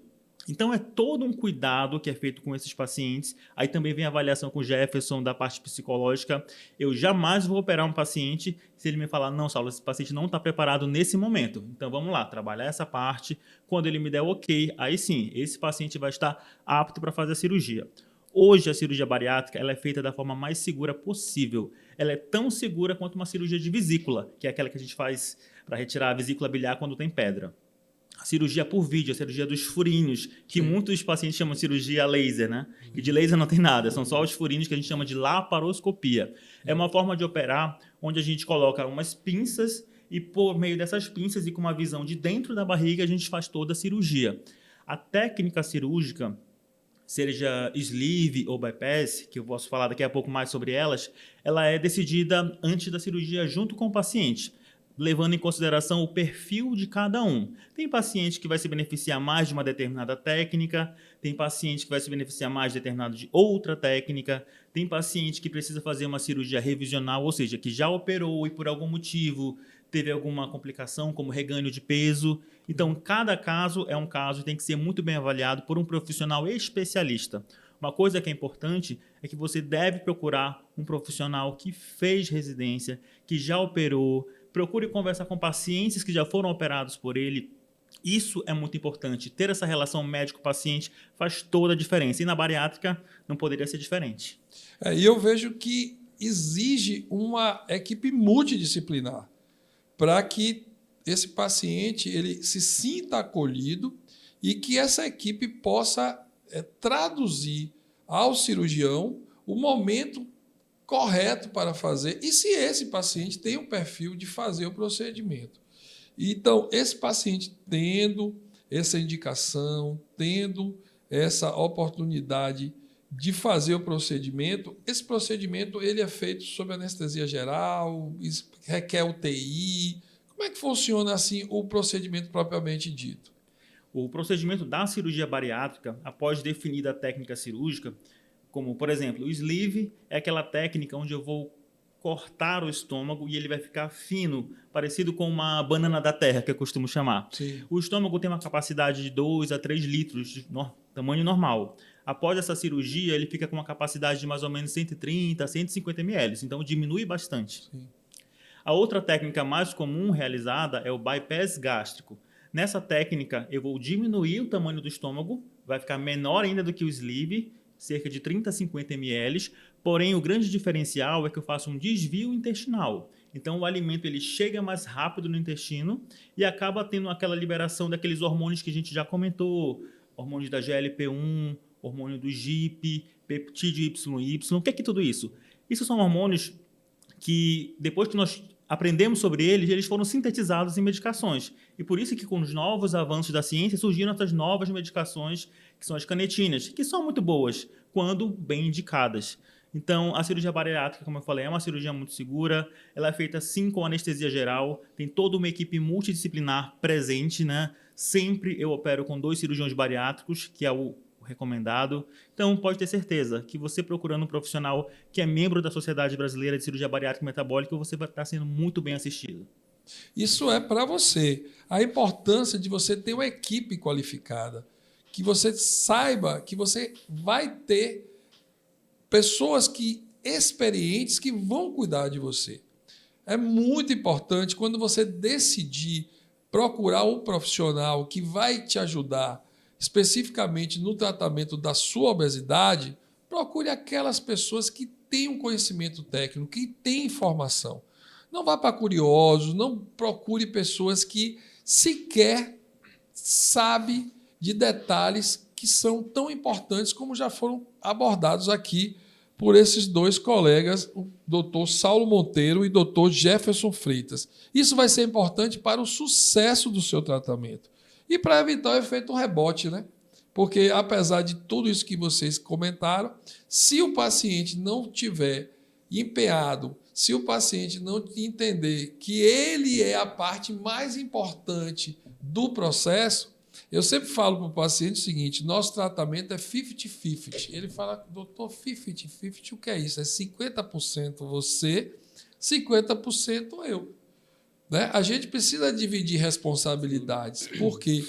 Então, é todo um cuidado que é feito com esses pacientes. Aí também vem a avaliação com o Jefferson da parte psicológica. Eu jamais vou operar um paciente se ele me falar, não, Saulo, esse paciente não está preparado nesse momento. Então, vamos lá, trabalhar essa parte. Quando ele me der ok, aí sim, esse paciente vai estar apto para fazer a cirurgia. Hoje, a cirurgia bariátrica ela é feita da forma mais segura possível. Ela é tão segura quanto uma cirurgia de vesícula, que é aquela que a gente faz para retirar a vesícula biliar quando tem pedra. A cirurgia por vídeo, a cirurgia dos furinhos, que muitos pacientes chamam de cirurgia laser, né? E de laser não tem nada, são só os furinhos que a gente chama de laparoscopia. É uma forma de operar onde a gente coloca umas pinças e por meio dessas pinças e com uma visão de dentro da barriga a gente faz toda a cirurgia. A técnica cirúrgica, seja sleeve ou bypass, que eu posso falar daqui a pouco mais sobre elas, ela é decidida antes da cirurgia junto com o paciente, levando em consideração o perfil de cada um. Tem paciente que vai se beneficiar mais de uma determinada técnica, tem paciente que vai se beneficiar mais de determinado de outra técnica, tem paciente que precisa fazer uma cirurgia revisional, ou seja, que já operou e por algum motivo teve alguma complicação, como reganho de peso. Então, cada caso é um caso e tem que ser muito bem avaliado por um profissional especialista. Uma coisa que é importante é que você deve procurar um profissional que fez residência, que já operou. Procure conversar com pacientes que já foram operados por ele. Isso é muito importante. Ter essa relação médico-paciente faz toda a diferença. E na bariátrica não poderia ser diferente. E eu vejo que exige uma equipe multidisciplinar para que esse paciente ele se sinta acolhido e que essa equipe possa traduzir ao cirurgião o momento correto para fazer e se esse paciente tem um perfil de fazer o procedimento. Então, esse paciente tendo essa indicação, tendo essa oportunidade de fazer o procedimento, esse procedimento ele é feito sob anestesia geral, requer UTI. Como é que funciona assim o procedimento propriamente dito? O procedimento da cirurgia bariátrica, após definida a técnica cirúrgica, como, por exemplo, o sleeve é aquela técnica onde eu vou cortar o estômago e ele vai ficar fino, parecido com uma banana da terra, que eu costumo chamar. Sim. O estômago tem uma capacidade de 2 a 3 litros, de tamanho normal. Após essa cirurgia, ele fica com uma capacidade de mais ou menos 130 a 150 ml, então diminui bastante. Sim. A outra técnica mais comum realizada é o bypass gástrico. Nessa técnica, eu vou diminuir o tamanho do estômago, vai ficar menor ainda do que o sleeve, cerca de 30 a 50 ml, porém o grande diferencial é que eu faço um desvio intestinal. Então o alimento ele chega mais rápido no intestino e acaba tendo aquela liberação daqueles hormônios que a gente já comentou, hormônios da GLP-1, hormônio do GIP, peptídeo YY. O que é tudo isso? Isso são hormônios que depois que nós aprendemos sobre eles, eles foram sintetizados em medicações. E por isso que com os novos avanços da ciência surgiram essas novas medicações, que são as canetinas, que são muito boas, quando bem indicadas. Então, a cirurgia bariátrica, como eu falei, é uma cirurgia muito segura, ela é feita sim com anestesia geral, tem toda uma equipe multidisciplinar presente, né? Sempre eu opero com 2 cirurgiões bariátricos, que é o recomendado. Então, pode ter certeza que você procurando um profissional que é membro da Sociedade Brasileira de Cirurgia Bariátrica e Metabólica, você vai estar sendo muito bem assistido. Isso é para você. A importância de você ter uma equipe qualificada, que você saiba que você vai ter pessoas experientes que vão cuidar de você. É muito importante quando você decidir procurar um profissional que vai te ajudar especificamente no tratamento da sua obesidade, procure aquelas pessoas que tem um conhecimento técnico, que tem informação. Não vá para curiosos, não procure pessoas que sequer sabem de detalhes que são tão importantes como já foram abordados aqui por esses dois colegas, o doutor Saulo Monteiro e o doutor Jefferson Freitas. Isso vai ser importante para o sucesso do seu tratamento e para evitar o efeito rebote, né? Porque, apesar de tudo isso que vocês comentaram, se o paciente não tiver empenhado, se o paciente não entender que ele é a parte mais importante do processo, eu sempre falo para o paciente o seguinte: nosso tratamento é 50-50. Ele fala, doutor, 50-50, o que é isso? É 50% você, 50% eu. Né? A gente precisa dividir responsabilidades, porque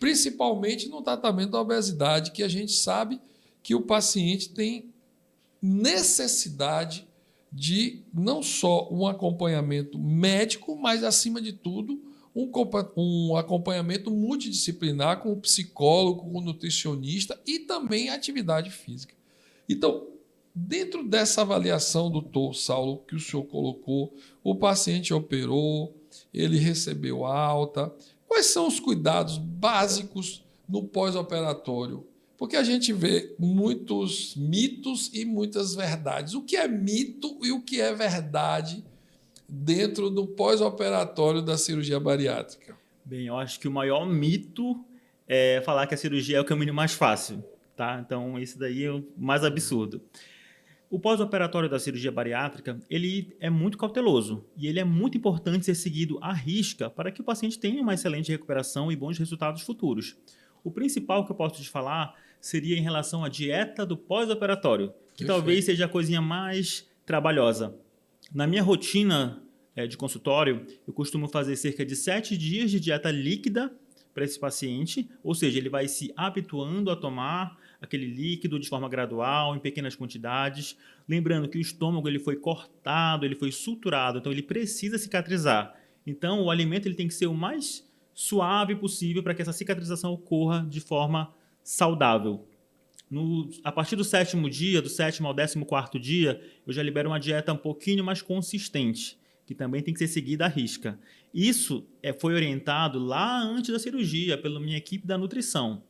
principalmente no tratamento da obesidade, que a gente sabe que o paciente tem necessidade de não só um acompanhamento médico, mas, acima de tudo, um acompanhamento multidisciplinar com o psicólogo, com o nutricionista e também atividade física. Então, dentro dessa avaliação, doutor Saulo, que o senhor colocou, o paciente operou, ele recebeu alta. Quais são os cuidados básicos no pós-operatório? Porque a gente vê muitos mitos e muitas verdades. O que é mito e o que é verdade dentro do pós-operatório da cirurgia bariátrica? Bem, eu acho que o maior mito é falar que a cirurgia é o caminho mais fácil, tá? Então, isso daí é o mais absurdo. O pós-operatório da cirurgia bariátrica, ele é muito cauteloso e ele é muito importante ser seguido à risca para que o paciente tenha uma excelente recuperação e bons resultados futuros. O principal que eu posso te falar seria em relação à dieta do pós-operatório, que talvez seja a coisinha mais trabalhosa. Na minha rotina de consultório, eu costumo fazer cerca de 7 dias de dieta líquida para esse paciente, ou seja, ele vai se habituando a tomar aquele líquido de forma gradual, em pequenas quantidades. Lembrando que o estômago ele foi cortado, ele foi suturado, então ele precisa cicatrizar. Então, o alimento ele tem que ser o mais suave possível para que essa cicatrização ocorra de forma saudável. A partir do 7º dia, do 7º ao 14º dia, eu já libero uma dieta um pouquinho mais consistente, que também tem que ser seguida à risca. Isso foi orientado lá antes da cirurgia, pela minha equipe da nutrição.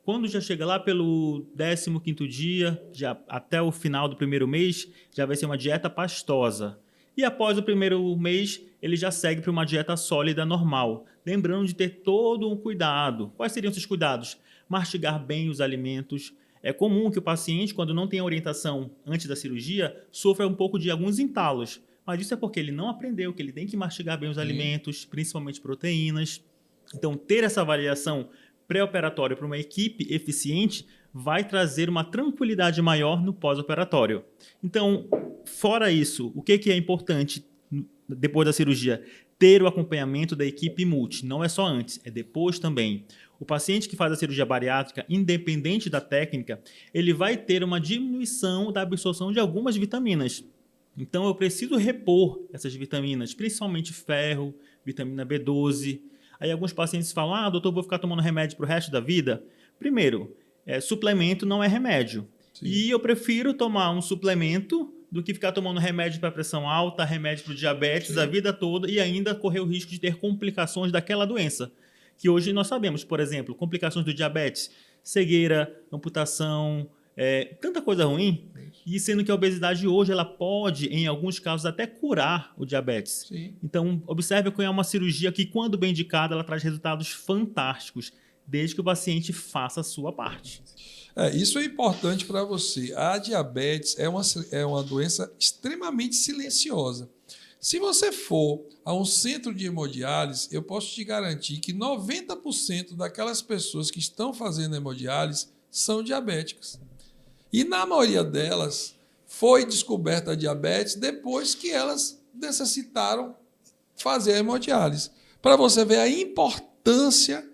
Quando já chega lá pelo 15º dia, já até o final do primeiro mês, já vai ser uma dieta pastosa. E após o primeiro mês, ele já segue para uma dieta sólida normal. Lembrando de ter todo um cuidado. Quais seriam esses cuidados? Mastigar bem os alimentos. É comum que o paciente, quando não tem orientação antes da cirurgia, sofra um pouco de alguns entalos. Mas isso é porque ele não aprendeu que ele tem que mastigar bem os alimentos, principalmente proteínas. Então, ter essa avaliação pré-operatória para uma equipe eficiente vai trazer uma tranquilidade maior no pós-operatório. Então, fora isso, o que é importante depois da cirurgia? Ter o acompanhamento da equipe multi. Não é só antes, é depois também. O paciente que faz a cirurgia bariátrica, independente da técnica, ele vai ter uma diminuição da absorção de algumas vitaminas. Então, eu preciso repor essas vitaminas, principalmente ferro, vitamina B12. Aí alguns pacientes falam, doutor, vou ficar tomando remédio para o resto da vida? Primeiro, suplemento não é remédio. Sim. E eu prefiro tomar um suplemento do que ficar tomando remédio para pressão alta, remédio para o diabetes, sim, a vida toda e ainda correr o risco de ter complicações daquela doença. Que hoje nós sabemos, por exemplo, complicações do diabetes, cegueira, amputação, tanta coisa ruim. E sendo que a obesidade hoje ela pode, em alguns casos, até curar o diabetes. Sim. Então, observe que é uma cirurgia que, quando bem indicada, ela traz resultados fantásticos, desde que o paciente faça a sua parte. Isso é importante para você. A diabetes é uma doença extremamente silenciosa. Se você for a um centro de hemodiálise, eu posso te garantir que 90% daquelas pessoas que estão fazendo hemodiálise são diabéticas. E na maioria delas foi descoberta a diabetes depois que elas necessitaram fazer a hemodiálise. Para você ver a importância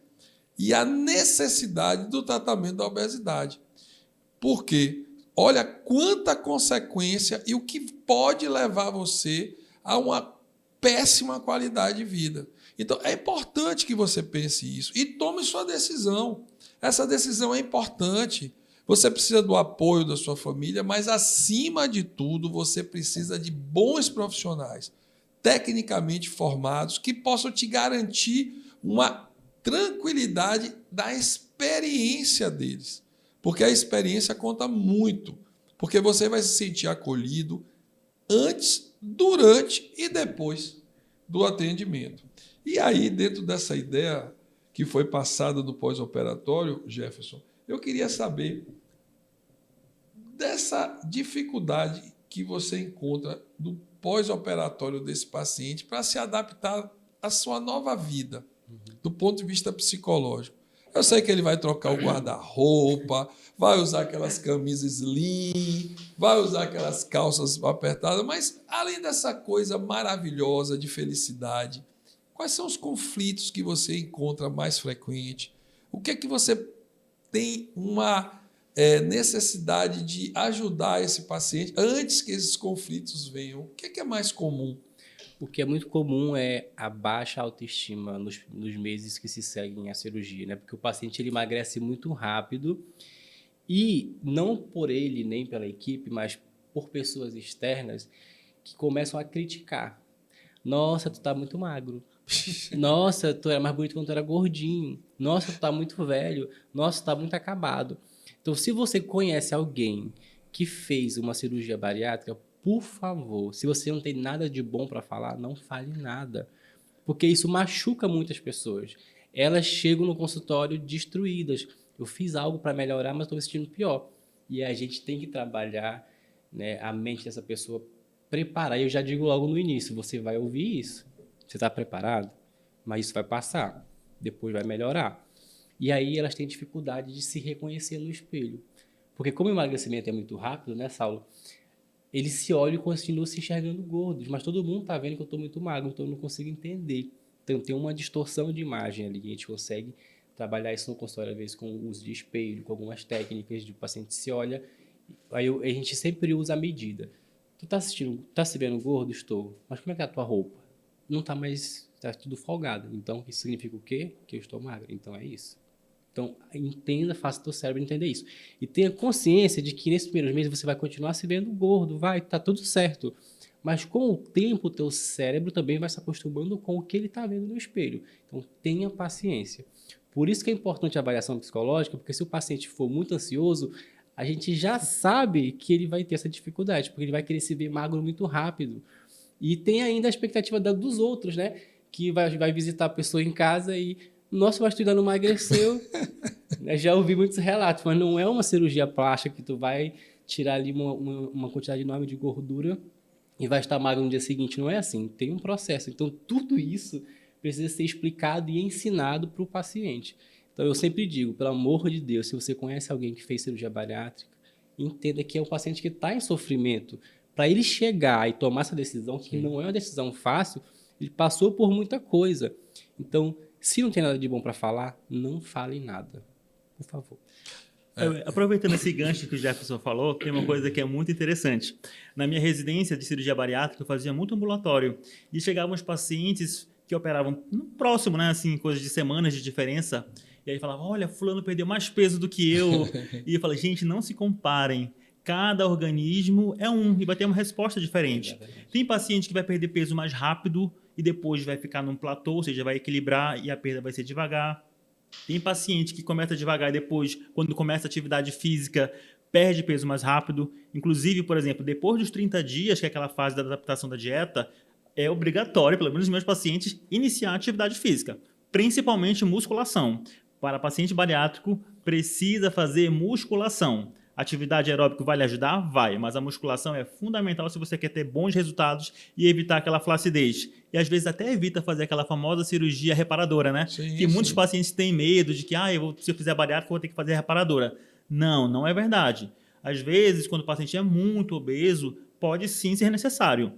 e a necessidade do tratamento da obesidade. Por quê? Olha quanta consequência e o que pode levar você a uma péssima qualidade de vida. Então, é importante que você pense isso e tome sua decisão. Essa decisão é importante, você precisa do apoio da sua família, mas, acima de tudo, você precisa de bons profissionais, tecnicamente formados, que possam te garantir uma tranquilidade da experiência deles. Porque a experiência conta muito, porque você vai se sentir acolhido antes, durante e depois do atendimento. E aí, dentro dessa ideia que foi passada do pós-operatório, Jefferson, eu queria saber dessa dificuldade que você encontra do pós-operatório desse paciente para se adaptar à sua nova vida, do ponto de vista psicológico. Eu sei que ele vai trocar o guarda-roupa, vai usar aquelas camisas slim, vai usar aquelas calças apertadas, mas além dessa coisa maravilhosa de felicidade, quais são os conflitos que você encontra mais frequente? O que é que você tem uma necessidade de ajudar esse paciente antes que esses conflitos venham? O que é mais comum? O que é muito comum é a baixa autoestima nos meses que se seguem à cirurgia, né? Porque o paciente ele emagrece muito rápido e não por ele nem pela equipe, mas por pessoas externas que começam a criticar. Nossa, tu tá muito magro. Nossa, tu era mais bonito quando tu era gordinho. Nossa, tu tá muito velho. Nossa, tu tá muito acabado. Então, se você conhece alguém que fez uma cirurgia bariátrica, por favor, se você não tem nada de bom para falar, não fale nada. Porque isso machuca muitas pessoas. Elas chegam no consultório destruídas. Eu fiz algo para melhorar, mas estou me sentindo pior. E a gente tem que trabalhar, né, a mente dessa pessoa, preparar. E eu já digo logo no início, você vai ouvir isso. Você está preparado? Mas isso vai passar. Depois vai melhorar. E aí elas têm dificuldade de se reconhecer no espelho. Porque como o emagrecimento é muito rápido, né, Saulo? Eles se olham e continuam se enxergando gordos, mas todo mundo está vendo que eu estou muito magro, então eu não consigo entender. Então tem uma distorção de imagem ali, a gente consegue trabalhar isso no consultório, às vezes com o uso de espelho, com algumas técnicas de o paciente se olha, aí a gente sempre usa a medida. Tu tá se vendo gordo? Estou. Mas como é que é a tua roupa? Não está mais, está tudo folgado. Então isso significa o quê? Que eu estou magro. Então é isso. Então, entenda, faça o teu cérebro entender isso. E tenha consciência de que nesses primeiros meses você vai continuar se vendo gordo, tá tudo certo. Mas com o tempo, o teu cérebro também vai se acostumando com o que ele está vendo no espelho. Então, tenha paciência. Por isso que é importante a avaliação psicológica, porque se o paciente for muito ansioso, a gente já sabe que ele vai ter essa dificuldade, porque ele vai querer se ver magro muito rápido. E tem ainda a expectativa dos outros, né? Que vai visitar a pessoa em casa e nossa, mas tu ainda não emagreceu. Eu já ouvi muitos relatos, mas não é uma cirurgia plástica que tu vai tirar ali uma quantidade enorme de gordura e vai estar magro no dia seguinte. Não é assim, tem um processo. Então, tudo isso precisa ser explicado e ensinado para o paciente. Então, eu sempre digo, pelo amor de Deus, se você conhece alguém que fez cirurgia bariátrica, entenda que é um paciente que está em sofrimento. Para ele chegar e tomar essa decisão, que não é uma decisão fácil, ele passou por muita coisa. Então, se não tem nada de bom para falar, não fale nada. Por favor. Aproveitando esse gancho que o Jefferson falou, tem uma coisa que é muito interessante. Na minha residência de cirurgia bariátrica, eu fazia muito ambulatório. E chegavam os pacientes que operavam próximo, né? Assim, coisas de semanas de diferença. E aí falavam, olha, fulano perdeu mais peso do que eu. E eu falei, gente, não se comparem. Cada organismo é um e vai ter uma resposta diferente. Tem paciente que vai perder peso mais rápido e depois vai ficar num platô, ou seja, vai equilibrar e a perda vai ser devagar. Tem paciente que começa devagar e depois, quando começa a atividade física, perde peso mais rápido. Inclusive, por exemplo, depois dos 30 dias, que é aquela fase da adaptação da dieta, é obrigatório, pelo menos os meus pacientes, iniciar a atividade física, principalmente musculação. Para paciente bariátrico, precisa fazer musculação. Atividade aeróbica vai lhe ajudar? Vai, mas a musculação é fundamental se você quer ter bons resultados e evitar aquela flacidez. E às vezes até evita fazer aquela famosa cirurgia reparadora, né? Sim, que muitos sim. pacientes têm medo de que se eu fizer bariátrica, eu vou ter que fazer reparadora. Não, não é verdade. Às vezes, quando o paciente é muito obeso, pode sim ser necessário.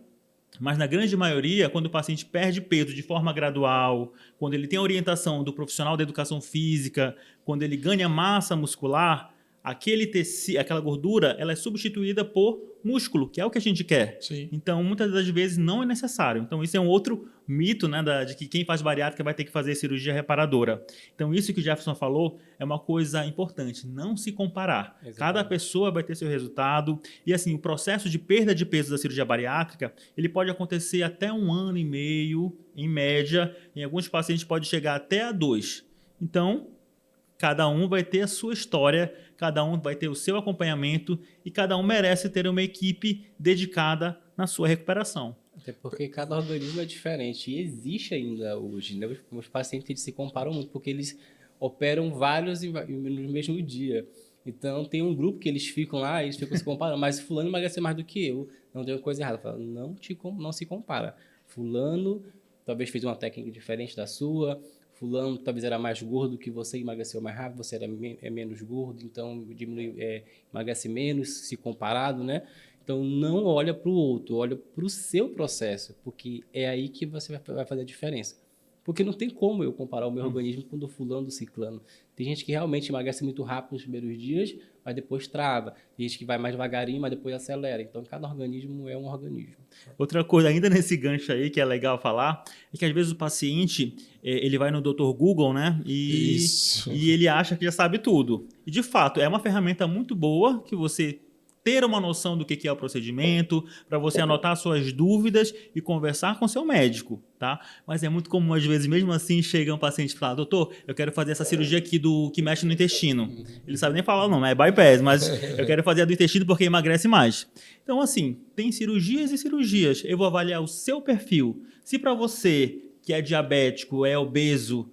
Mas na grande maioria, quando o paciente perde peso de forma gradual, quando ele tem a orientação do profissional da educação física, quando ele ganha massa muscular, aquela gordura, ela é substituída por músculo, que é o que a gente quer. Sim. Então, muitas das vezes não é necessário. Então, isso é um outro mito, né, de que quem faz bariátrica vai ter que fazer cirurgia reparadora. Então, isso que o Jefferson falou é uma coisa importante, não se comparar. Exatamente. Cada pessoa vai ter seu resultado. E assim, o processo de perda de peso da cirurgia bariátrica, ele pode acontecer até 1 ano e meio, em média. Em alguns pacientes pode chegar até a 2. Então, cada um vai ter a sua história, cada um vai ter o seu acompanhamento e cada um merece ter uma equipe dedicada na sua recuperação. Até porque cada organismo é diferente. E existe ainda hoje, né? Os pacientes eles se comparam muito, porque eles operam vários no mesmo dia. Então, tem um grupo que eles ficam lá, eles ficam se comparando. Mas fulano emagrece mais do que eu. Não tem uma coisa errada. Fala, não se compara. Fulano talvez fez uma técnica diferente da sua. Fulano talvez era mais gordo que você, emagreceu mais rápido, você é menos gordo, então emagrece menos, se comparado, né? Então, não olha para o outro, olha para o seu processo, porque é aí que você vai fazer a diferença. Porque não tem como eu comparar o meu organismo com o do fulano, do ciclano. Tem gente que realmente emagrece muito rápido nos primeiros dias, mas depois trava. Tem gente que vai mais devagarinho, mas depois acelera. Então, cada organismo é um organismo. Outra coisa, ainda nesse gancho aí, que é legal falar, é que às vezes o paciente, ele vai no Dr. Google, né? E ele acha que já sabe tudo. E, de fato, é uma ferramenta muito boa que você ter uma noção do que é o procedimento, para você anotar suas dúvidas e conversar com seu médico, tá? Mas é muito comum, às vezes, mesmo assim, chega um paciente e fala, doutor, eu quero fazer essa cirurgia aqui que mexe no intestino. Ele sabe nem falar não, é bypass, mas eu quero fazer a do intestino porque emagrece mais. Então, assim, tem cirurgias e cirurgias. Eu vou avaliar o seu perfil. Se para você, que é diabético, é obeso,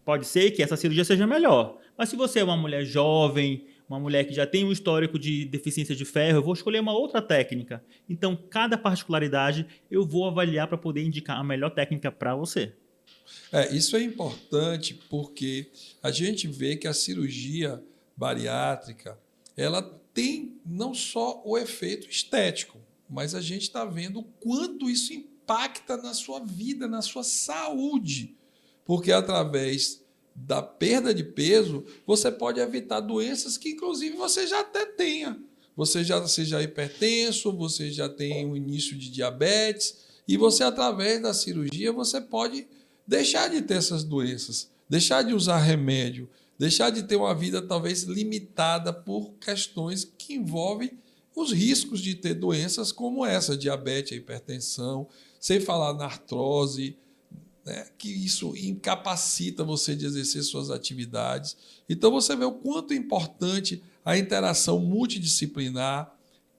pode ser que essa cirurgia seja melhor. Mas se você é uma mulher jovem, uma mulher que já tem um histórico de deficiência de ferro, eu vou escolher uma outra técnica. Então, cada particularidade eu vou avaliar para poder indicar a melhor técnica para você. Isso é importante porque a gente vê que a cirurgia bariátrica ela tem não só o efeito estético, mas a gente está vendo o quanto isso impacta na sua vida, na sua saúde. Porque através da perda de peso, você pode evitar doenças que, inclusive, você já até tenha. Você já seja hipertenso, você já tem o início de diabetes, e você, através da cirurgia, você pode deixar de ter essas doenças, deixar de usar remédio, deixar de ter uma vida, talvez, limitada por questões que envolvem os riscos de ter doenças como essa, diabetes, a hipertensão, sem falar na artrose, que isso incapacita você de exercer suas atividades. Então, você vê o quanto é importante a interação multidisciplinar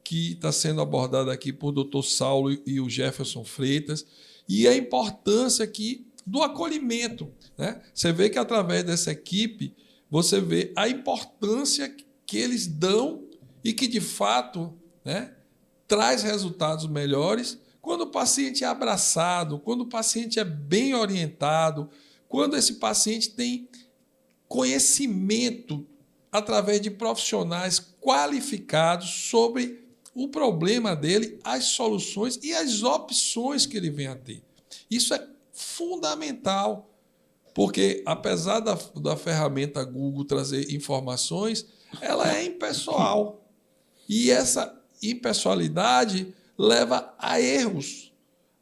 que está sendo abordada aqui por Dr. Saulo e o Jefferson Freitas, e a importância aqui do acolhimento. Né? Você vê que, através dessa equipe, você vê a importância que eles dão e que, de fato, traz resultados melhores, quando o paciente é abraçado, quando o paciente é bem orientado, quando esse paciente tem conhecimento através de profissionais qualificados sobre o problema dele, as soluções e as opções que ele vem a ter. Isso é fundamental, porque apesar da ferramenta Google trazer informações, ela é impessoal. E essa impessoalidade leva a erros,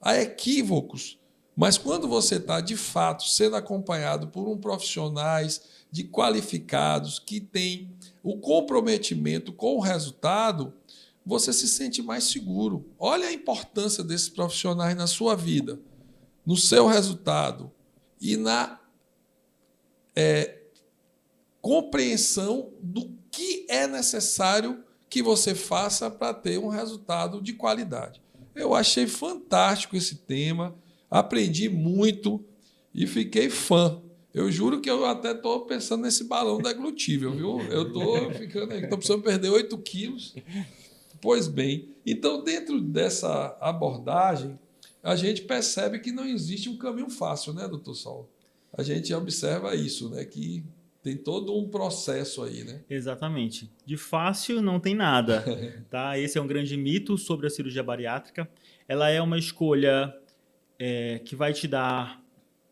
a equívocos. Mas quando você está, de fato, sendo acompanhado por profissionais qualificados, que têm o comprometimento com o resultado, você se sente mais seguro. Olha a importância desses profissionais na sua vida, no seu resultado e na compreensão do que é necessário que você faça para ter um resultado de qualidade. Eu achei fantástico esse tema, aprendi muito e fiquei fã. Eu juro que eu até estou pensando nesse balão deglutível, viu? Eu estou precisando perder 8 quilos. Pois bem, então, dentro dessa abordagem, a gente percebe que não existe um caminho fácil, né, doutor Saulo? A gente observa isso, né, que tem todo um processo aí, né? Exatamente. De fácil não tem nada, tá? Esse é um grande mito sobre a cirurgia bariátrica. Ela é uma escolha que vai te dar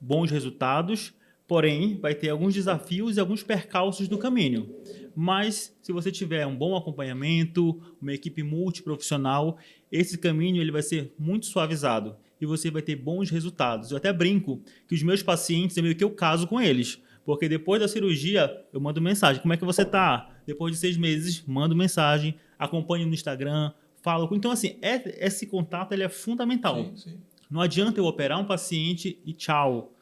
bons resultados, Porém, vai ter alguns desafios e alguns percalços do caminho. Mas, se você tiver um bom acompanhamento, uma equipe multiprofissional, esse caminho ele vai ser muito suavizado e você vai ter bons resultados. Eu até brinco que os meus pacientes, é meio que eu caso com eles. Porque depois da cirurgia, eu mando mensagem. Como é que você está? Depois de 6 meses, mando mensagem, acompanho no Instagram, falo. Então, assim, esse contato ele é fundamental. Sim, sim. Não adianta eu operar um paciente e tchau.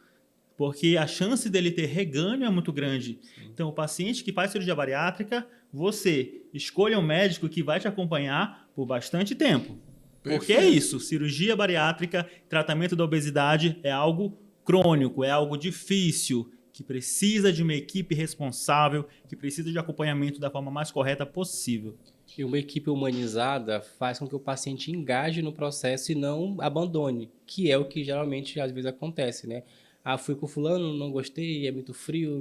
Porque a chance dele ter reganho é muito grande. Então, o paciente que faz cirurgia bariátrica, você escolha um médico que vai te acompanhar por bastante tempo. Porque é Perfeito. isso, cirurgia bariátrica, tratamento da obesidade é algo crônico, é algo difícil, que precisa de uma equipe responsável, que precisa de acompanhamento da forma mais correta possível. E uma equipe humanizada faz com que o paciente engaje no processo e não abandone, que é o que geralmente às vezes acontece, né? Ah, fui com fulano, não gostei, é muito frio,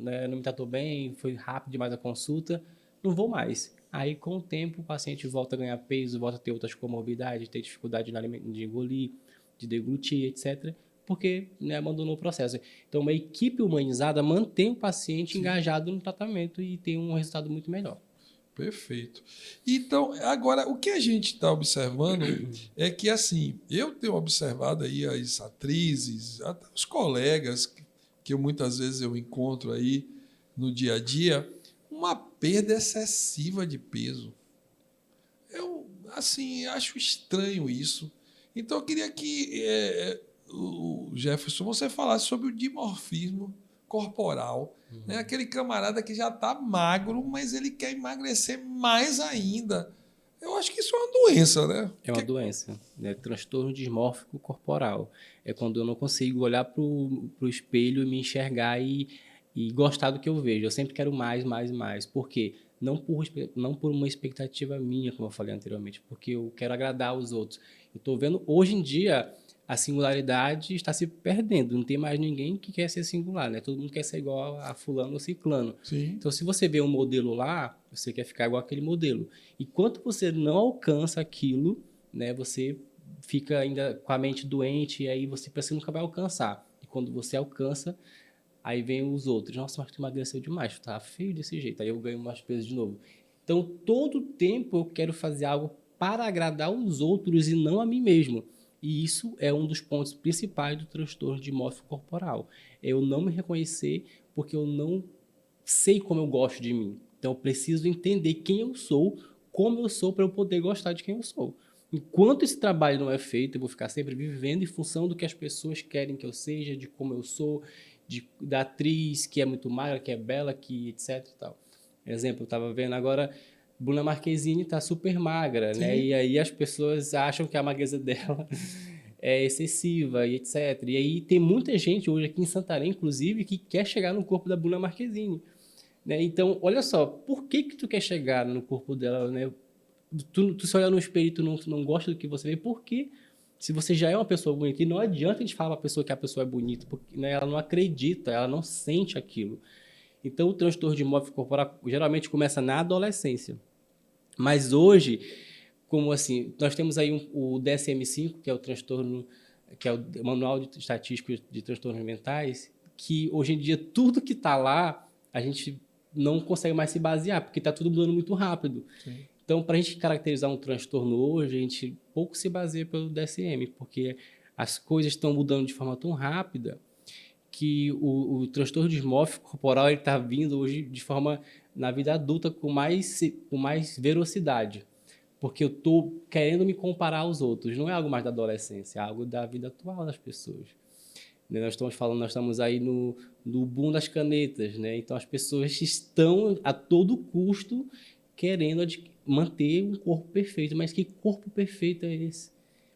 né, não me tratou bem, foi rápido demais a consulta, não vou mais. Aí, com o tempo, o paciente volta a ganhar peso, volta a ter outras comorbidades, ter dificuldade de engolir, de deglutir, etc., porque, né, abandonou o processo. Então, uma equipe humanizada mantém o paciente engajado no tratamento e tem um resultado muito melhor. Perfeito. Então, agora, o que a gente está observando é que, assim, eu tenho observado aí as atrizes, até os colegas que muitas vezes eu encontro aí no dia a dia, uma perda excessiva de peso. Eu, assim, acho estranho isso. Então, eu queria que, o Jefferson, você falasse sobre o dimorfismo corporal. Né? Aquele camarada que já está magro, mas ele quer emagrecer mais ainda. Eu acho que isso é uma doença, né? É uma doença, né? Transtorno dismórfico corporal. É quando eu não consigo olhar para o espelho e me enxergar e gostar do que eu vejo. Eu sempre quero mais, mais, mais. Por quê? Não por uma expectativa minha, como eu falei anteriormente, porque eu quero agradar os outros. Eu estou vendo, hoje em dia, a singularidade está se perdendo. Não tem mais ninguém que quer ser singular, né? Todo mundo quer ser igual a fulano ou ciclano. Sim. Então, se você vê um modelo lá, você quer ficar igual aquele modelo. E quando você não alcança aquilo, né, você fica ainda com a mente doente e aí você pensa que nunca vai alcançar. E quando você alcança, aí vem os outros. Nossa, mas tu emagreceu demais, tu tá feio desse jeito. Aí eu ganho mais peso de novo. Então, todo tempo eu quero fazer algo para agradar os outros e não a mim mesmo. E isso é um dos pontos principais do transtorno dimórfico corporal. É eu não me reconhecer porque eu não sei como eu gosto de mim. Então, eu preciso entender quem eu sou, como eu sou, para eu poder gostar de quem eu sou. Enquanto esse trabalho não é feito, eu vou ficar sempre vivendo em função do que as pessoas querem que eu seja, de como eu sou, da atriz que é muito magra, que é bela, que etc e tal. Exemplo, eu estava vendo agora, Bruna Marquezine está super magra, Sim. né? E aí as pessoas acham que a magreza dela é excessiva e etc. E aí tem muita gente hoje aqui em Santarém, inclusive, que quer chegar no corpo da Bruna Marquezine. Né? Então, olha só, por que tu quer chegar no corpo dela, né? Tu se olhar no espelho e tu não gosta do que você vê, por quê? Se você já é uma pessoa bonita, e não adianta a gente falar para a pessoa que a pessoa é bonita, porque né, ela não acredita, ela não sente aquilo. Então, o transtorno dimórfico corporal geralmente começa na adolescência. Mas hoje, como assim, nós temos aí o DSM-5, que é o transtorno, que é o Manual de Estatístico de Transtornos Mentais, que hoje em dia tudo que está lá, a gente não consegue mais se basear, porque está tudo mudando muito rápido. Sim. Então, para a gente caracterizar um transtorno hoje, a gente pouco se baseia pelo DSM, porque as coisas estão mudando de forma tão rápida que o transtorno dismórfico corporal está vindo hoje de forma, na vida adulta, com mais velocidade. Porque eu estou querendo me comparar aos outros. Não é algo mais da adolescência, é algo da vida atual das pessoas. Nós estamos aí no boom das canetas, né? Então as pessoas estão a todo custo querendo manter um corpo perfeito. Mas que corpo perfeito é esse?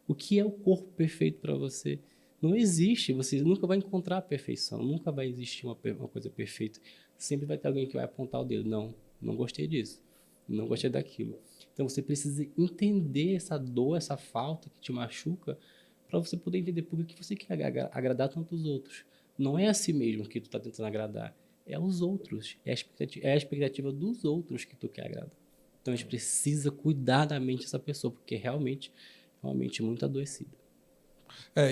O que é o corpo perfeito para você? Não existe, você nunca vai encontrar a perfeição, nunca vai existir uma coisa perfeita. Sempre vai ter alguém que vai apontar o dedo. Não gostei disso, não gostei daquilo. Então você precisa entender essa dor, essa falta que te machuca, para você poder entender por que você quer agradar tanto os outros. Não é a si mesmo que tu está tentando agradar, é aos outros. É a expectativa dos outros que tu quer agradar. Então a gente precisa cuidar da mente dessa pessoa, porque realmente é uma mente muito adoecida.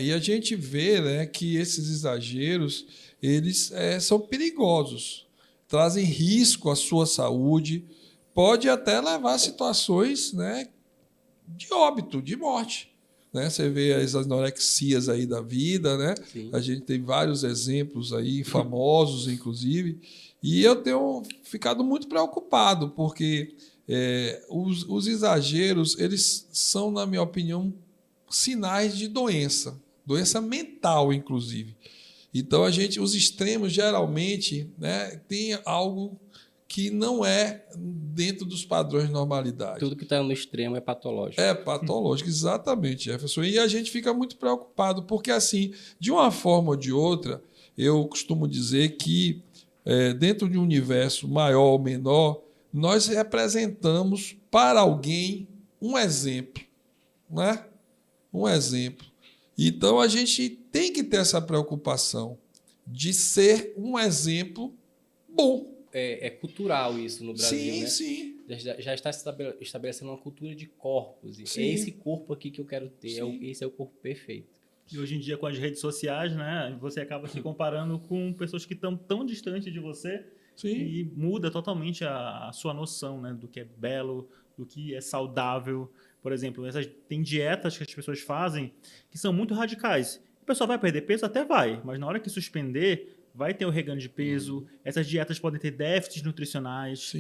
E a gente vê, né, que esses exageros eles são perigosos, trazem risco à sua saúde, pode até levar a situações, né, de óbito, de morte. Né? Você vê as anorexias aí da vida, né? Sim. A gente tem vários exemplos aí, famosos, inclusive, e eu tenho ficado muito preocupado, porque os exageros, eles são, na minha opinião, sinais de doença mental, inclusive. Então, os extremos, geralmente, né, tem algo que não é dentro dos padrões de normalidade. Tudo que está no extremo é patológico. É patológico, exatamente, Jefferson. E a gente fica muito preocupado, porque, assim, de uma forma ou de outra, eu costumo dizer que, dentro de um universo maior ou menor, nós representamos para alguém um exemplo, né? Um exemplo. Então, a gente tem que ter essa preocupação de ser um exemplo bom. É cultural isso no Brasil, sim, né? Sim. Já está estabelecendo uma cultura de corpos. Sim. É esse corpo aqui que eu quero ter. Esse é o corpo perfeito. E hoje em dia, com as redes sociais, né, você acaba se comparando com pessoas que estão tão distantes de você. Sim. E muda totalmente a sua noção, né, do que é belo, do que é saudável. Por exemplo, tem dietas que as pessoas fazem que são muito radicais. O pessoal vai perder peso? Até vai, mas na hora que suspender, vai ter o reganho de peso. Essas dietas podem ter déficits nutricionais.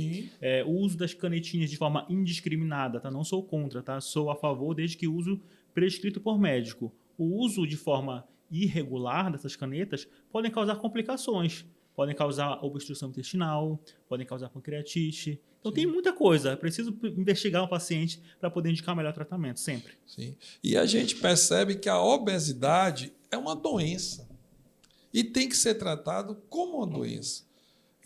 O uso das canetinhas de forma indiscriminada, tá? Não sou contra, tá? Sou a favor desde que uso prescrito por médico. O uso de forma irregular dessas canetas podem causar complicações. Podem causar obstrução intestinal, podem causar pancreatite. Então, tem muita coisa. É preciso investigar o paciente para poder indicar o melhor tratamento, sempre. Sim. E a gente percebe que a obesidade é uma doença e tem que ser tratado como uma doença.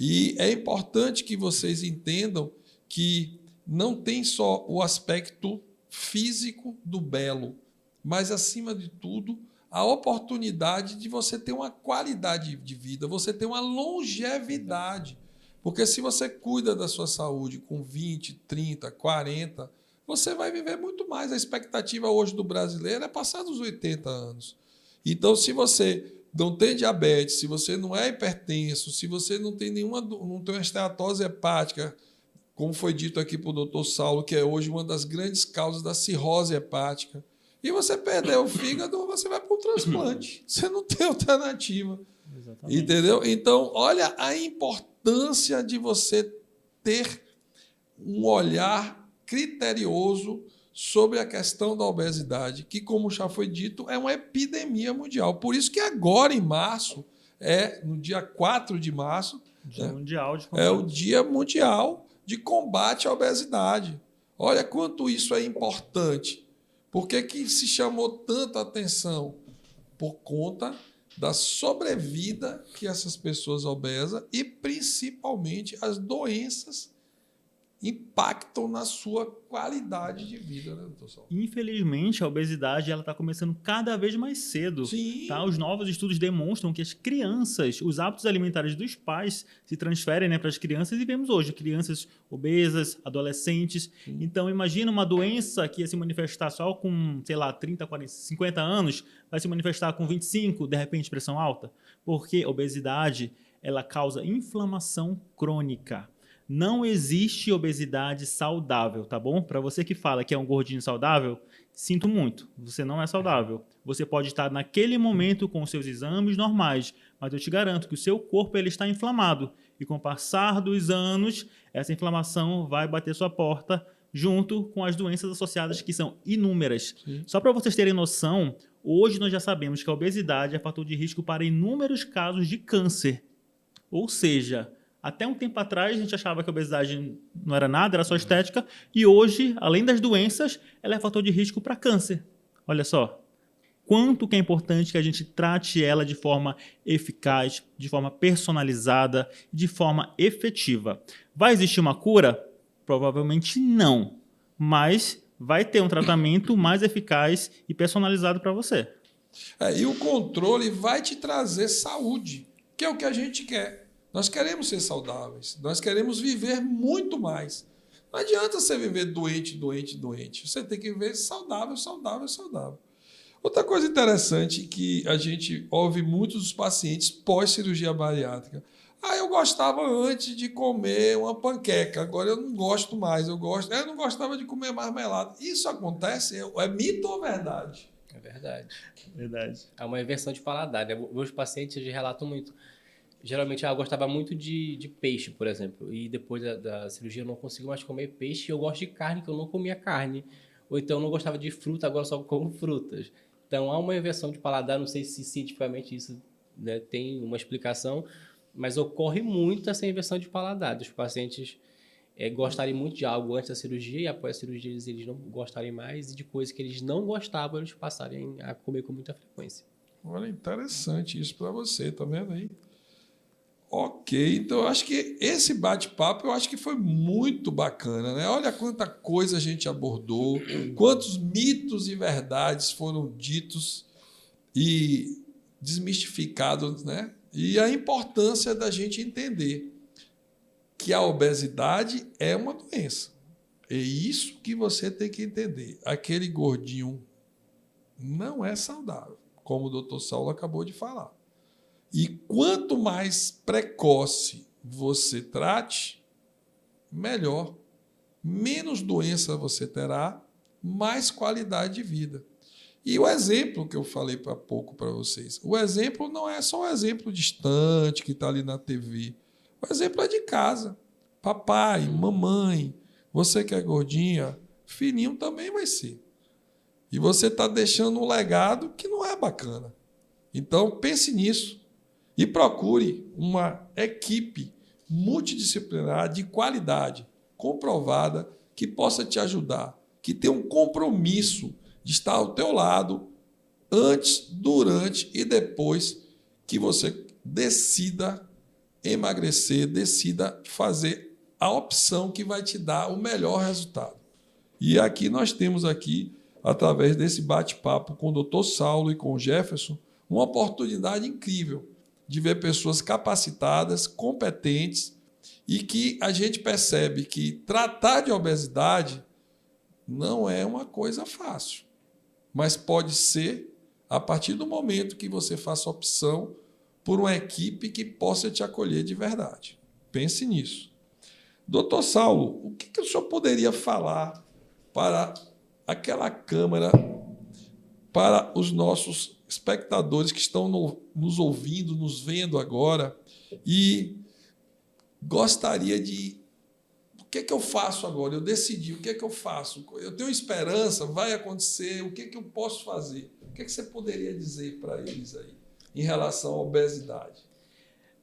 E é importante que vocês entendam que não tem só o aspecto físico do belo, mas, acima de tudo, a oportunidade de você ter uma qualidade de vida, você ter uma longevidade. Porque se você cuida da sua saúde com 20, 30, 40, você vai viver muito mais. A expectativa hoje do brasileiro é passar dos 80 anos. Então, se você não tem diabetes, se você não é hipertenso, se você não tem não tem uma esteatose hepática, como foi dito aqui para o doutor Saulo, que é hoje uma das grandes causas da cirrose hepática, e você perdeu o fígado, você vai para um transplante. Você não tem alternativa. Exatamente. Entendeu? Então, olha a importância de você ter um olhar criterioso sobre a questão da obesidade, que, como já foi dito, é uma epidemia mundial. Por isso que agora, em março, no dia 4 de março, é o Dia Mundial de Combate à Obesidade. Olha quanto isso é importante. Por que se chamou tanta atenção? Por conta da sobrevida que essas pessoas obesas e, principalmente, as doenças impactam na sua qualidade de vida, né, doutor Saulo? Infelizmente, a obesidade está começando cada vez mais cedo. Sim. Tá? Os novos estudos demonstram que as crianças, os hábitos alimentares dos pais se transferem, né, para as crianças, e vemos hoje crianças obesas, adolescentes. Sim. Então, imagina uma doença que ia se manifestar só com, 30, 40, 50 anos, vai se manifestar com 25, de repente, pressão alta. Porque a obesidade, ela causa inflamação crônica. Não existe obesidade saudável, tá bom? Para você que fala que é um gordinho saudável, sinto muito, você não é saudável. Você pode estar naquele momento com os seus exames normais, mas eu te garanto que o seu corpo ele está inflamado. E com o passar dos anos, essa inflamação vai bater sua porta junto com as doenças associadas, que são inúmeras. Sim. Só para vocês terem noção, hoje nós já sabemos que a obesidade é fator de risco para inúmeros casos de câncer. Ou seja, até um tempo atrás, a gente achava que a obesidade não era nada, era só estética. E hoje, além das doenças, ela é fator de risco para câncer. Olha só. Quanto que é importante que a gente trate ela de forma eficaz, de forma personalizada, de forma efetiva. Vai existir uma cura? Provavelmente não. Mas vai ter um tratamento mais eficaz e personalizado para você. E o controle vai te trazer saúde, que é o que a gente quer. Nós queremos ser saudáveis, nós queremos viver muito mais. Não adianta você viver doente. Você tem que viver saudável. Outra coisa interessante que a gente ouve muitos dos pacientes pós-cirurgia bariátrica. Eu gostava antes de comer uma panqueca, agora eu não gosto mais. Eu não gostava de comer marmelada. Isso acontece? É mito ou verdade? É verdade. Verdade. É uma inversão de paladar, né? Meus pacientes eles relatam muito. Geralmente, eu gostava muito de peixe, por exemplo. E depois da cirurgia eu não consigo mais comer peixe. Eu gosto de carne, que eu não comia carne. Ou então eu não gostava de fruta, agora só como frutas. Então há uma inversão de paladar. Não sei se cientificamente isso, né, tem uma explicação, mas ocorre muito essa inversão de paladar. Os pacientes gostarem muito de algo antes da cirurgia e após a cirurgia eles não gostarem mais. E de coisas que eles não gostavam, eles passarem a comer com muita frequência. Olha, interessante isso para você, tá vendo aí? Ok, então eu acho que esse bate-papo eu acho que foi muito bacana, né? Olha quanta coisa a gente abordou, quantos mitos e verdades foram ditos e desmistificados, né? E a importância da gente entender que a obesidade é uma doença. É isso que você tem que entender. Aquele gordinho não é saudável, como o doutor Saulo acabou de falar. E quanto mais precoce você trate, melhor. Menos doença você terá, mais qualidade de vida. E o exemplo que eu falei há pouco para vocês, o exemplo não é só um exemplo distante que está ali na TV. O exemplo é de casa. Papai, mamãe, você que é gordinha, filhinho também vai ser. E você está deixando um legado que não é bacana. Então, pense nisso. E procure uma equipe multidisciplinar de qualidade, comprovada, que possa te ajudar, que tenha um compromisso de estar ao teu lado antes, durante e depois que você decida emagrecer, decida fazer a opção que vai te dar o melhor resultado. E aqui nós temos aqui, através desse bate-papo com o Dr. Saulo e com o Jefferson, uma oportunidade incrível de ver pessoas capacitadas, competentes e que a gente percebe que tratar de obesidade não é uma coisa fácil, mas pode ser a partir do momento que você faça opção por uma equipe que possa te acolher de verdade. Pense nisso. Doutor Saulo, o que o senhor poderia falar para aquela Câmara, para os nossos espectadores que estão nos ouvindo, nos vendo agora e gostaria de... O que eu faço agora? Eu decidi, o que eu faço? Eu tenho esperança, vai acontecer, o que eu posso fazer? O que você poderia dizer para eles aí em relação à obesidade?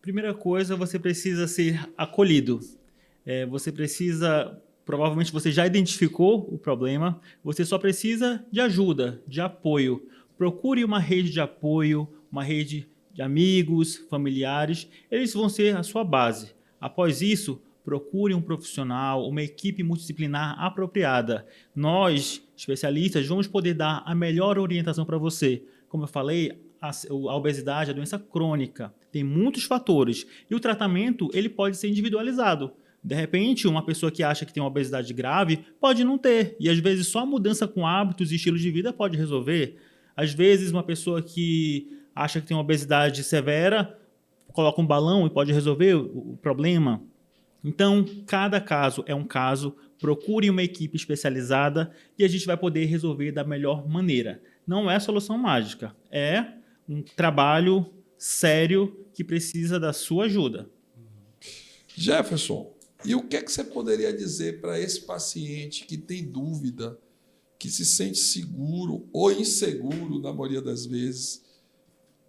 Primeira coisa, você precisa ser acolhido. Você precisa... Provavelmente você já identificou o problema, você só precisa de ajuda, de apoio. Procure uma rede de apoio, uma rede de amigos, familiares, eles vão ser a sua base. Após isso, procure um profissional, uma equipe multidisciplinar apropriada. Nós, especialistas, vamos poder dar a melhor orientação para você. Como eu falei, a obesidade é a doença crônica, tem muitos fatores e o tratamento ele pode ser individualizado. De repente, uma pessoa que acha que tem uma obesidade grave pode não ter, e às vezes só a mudança com hábitos e estilo de vida pode resolver. Às vezes, uma pessoa que acha que tem uma obesidade severa coloca um balão e pode resolver o problema. Então, cada caso é um caso, procure uma equipe especializada e a gente vai poder resolver da melhor maneira. Não é solução mágica, é um trabalho sério que precisa da sua ajuda. Jefferson, e o que você poderia dizer para esse paciente que tem dúvida, que se sente seguro ou inseguro na maioria das vezes?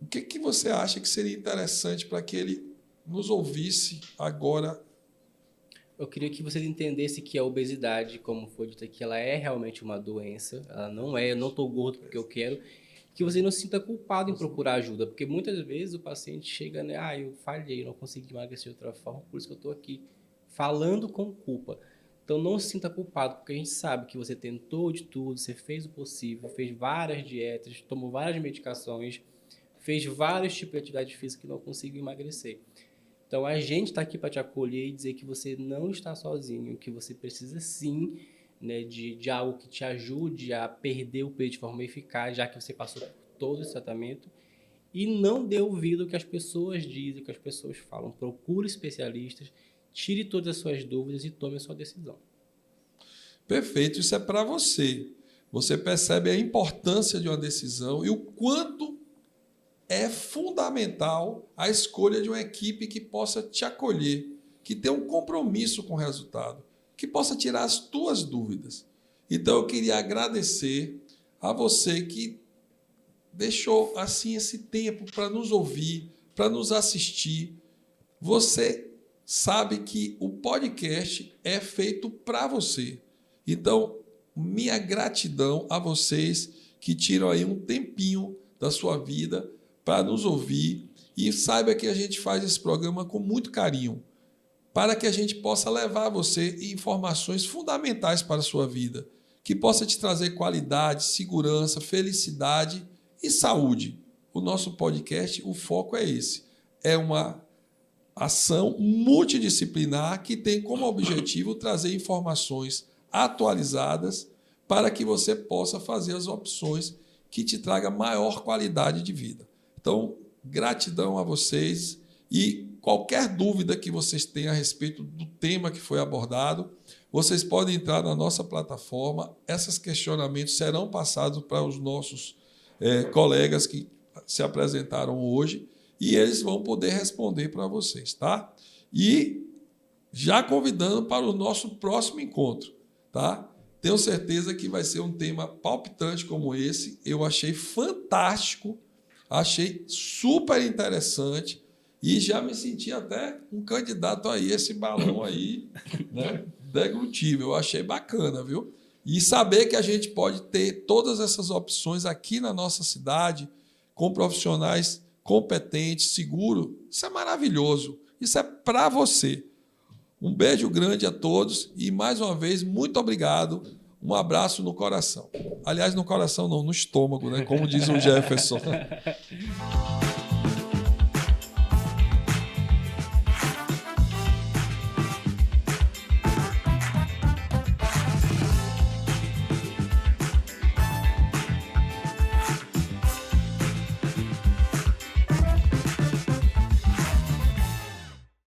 O que você acha que seria interessante para que ele nos ouvisse agora? Eu queria que você entendesse que a obesidade, como foi dito aqui, ela é realmente uma doença. Ela não é, eu não estou gordo porque eu quero. Que você não se sinta culpado em procurar ajuda, porque muitas vezes o paciente chega, né? Eu falhei, não consegui emagrecer de outra forma, por isso que eu estou aqui falando com culpa. Então não se sinta culpado, porque a gente sabe que você tentou de tudo, você fez o possível, fez várias dietas, tomou várias medicações, fez vários tipos de atividade física que não conseguiu emagrecer. Então a gente está aqui para te acolher e dizer que você não está sozinho, que você precisa sim, né, de algo que te ajude a perder o peso de forma eficaz, já que você passou por todo esse tratamento, e não dê ouvido ao que as pessoas dizem, o que as pessoas falam. Procure especialistas, tire todas as suas dúvidas e tome a sua decisão. Perfeito, isso é para você. Você percebe a importância de uma decisão e o quanto é fundamental a escolha de uma equipe que possa te acolher, que tenha um compromisso com o resultado, que possa tirar as tuas dúvidas. Então, eu queria agradecer a você que deixou assim esse tempo para nos ouvir, para nos assistir. Você sabe que o podcast é feito para você. Então, minha gratidão a vocês que tiram aí um tempinho da sua vida para nos ouvir e saiba que a gente faz esse programa com muito carinho, para que a gente possa levar a você informações fundamentais para a sua vida, que possa te trazer qualidade, segurança, felicidade e saúde. O nosso podcast, o foco é esse. É uma ação multidisciplinar que tem como objetivo trazer informações atualizadas para que você possa fazer as opções que te tragam maior qualidade de vida. Então, gratidão a vocês e qualquer dúvida que vocês tenham a respeito do tema que foi abordado, vocês podem entrar na nossa plataforma. Esses questionamentos serão passados para os nossos colegas que se apresentaram hoje e eles vão poder responder para vocês, tá? E já convidando para o nosso próximo encontro, tá? Tenho certeza que vai ser um tema palpitante como esse. Eu achei fantástico, achei super interessante e já me senti até um candidato aí, esse balão aí, né, deglutível. Eu achei bacana, viu? E saber que a gente pode ter todas essas opções aqui na nossa cidade, com profissionais competentes, seguros, isso é maravilhoso. Isso é para você. Um beijo grande a todos e, mais uma vez, muito obrigado. Um abraço no coração. Aliás, no coração não, no estômago, né? Como diz o Jefferson.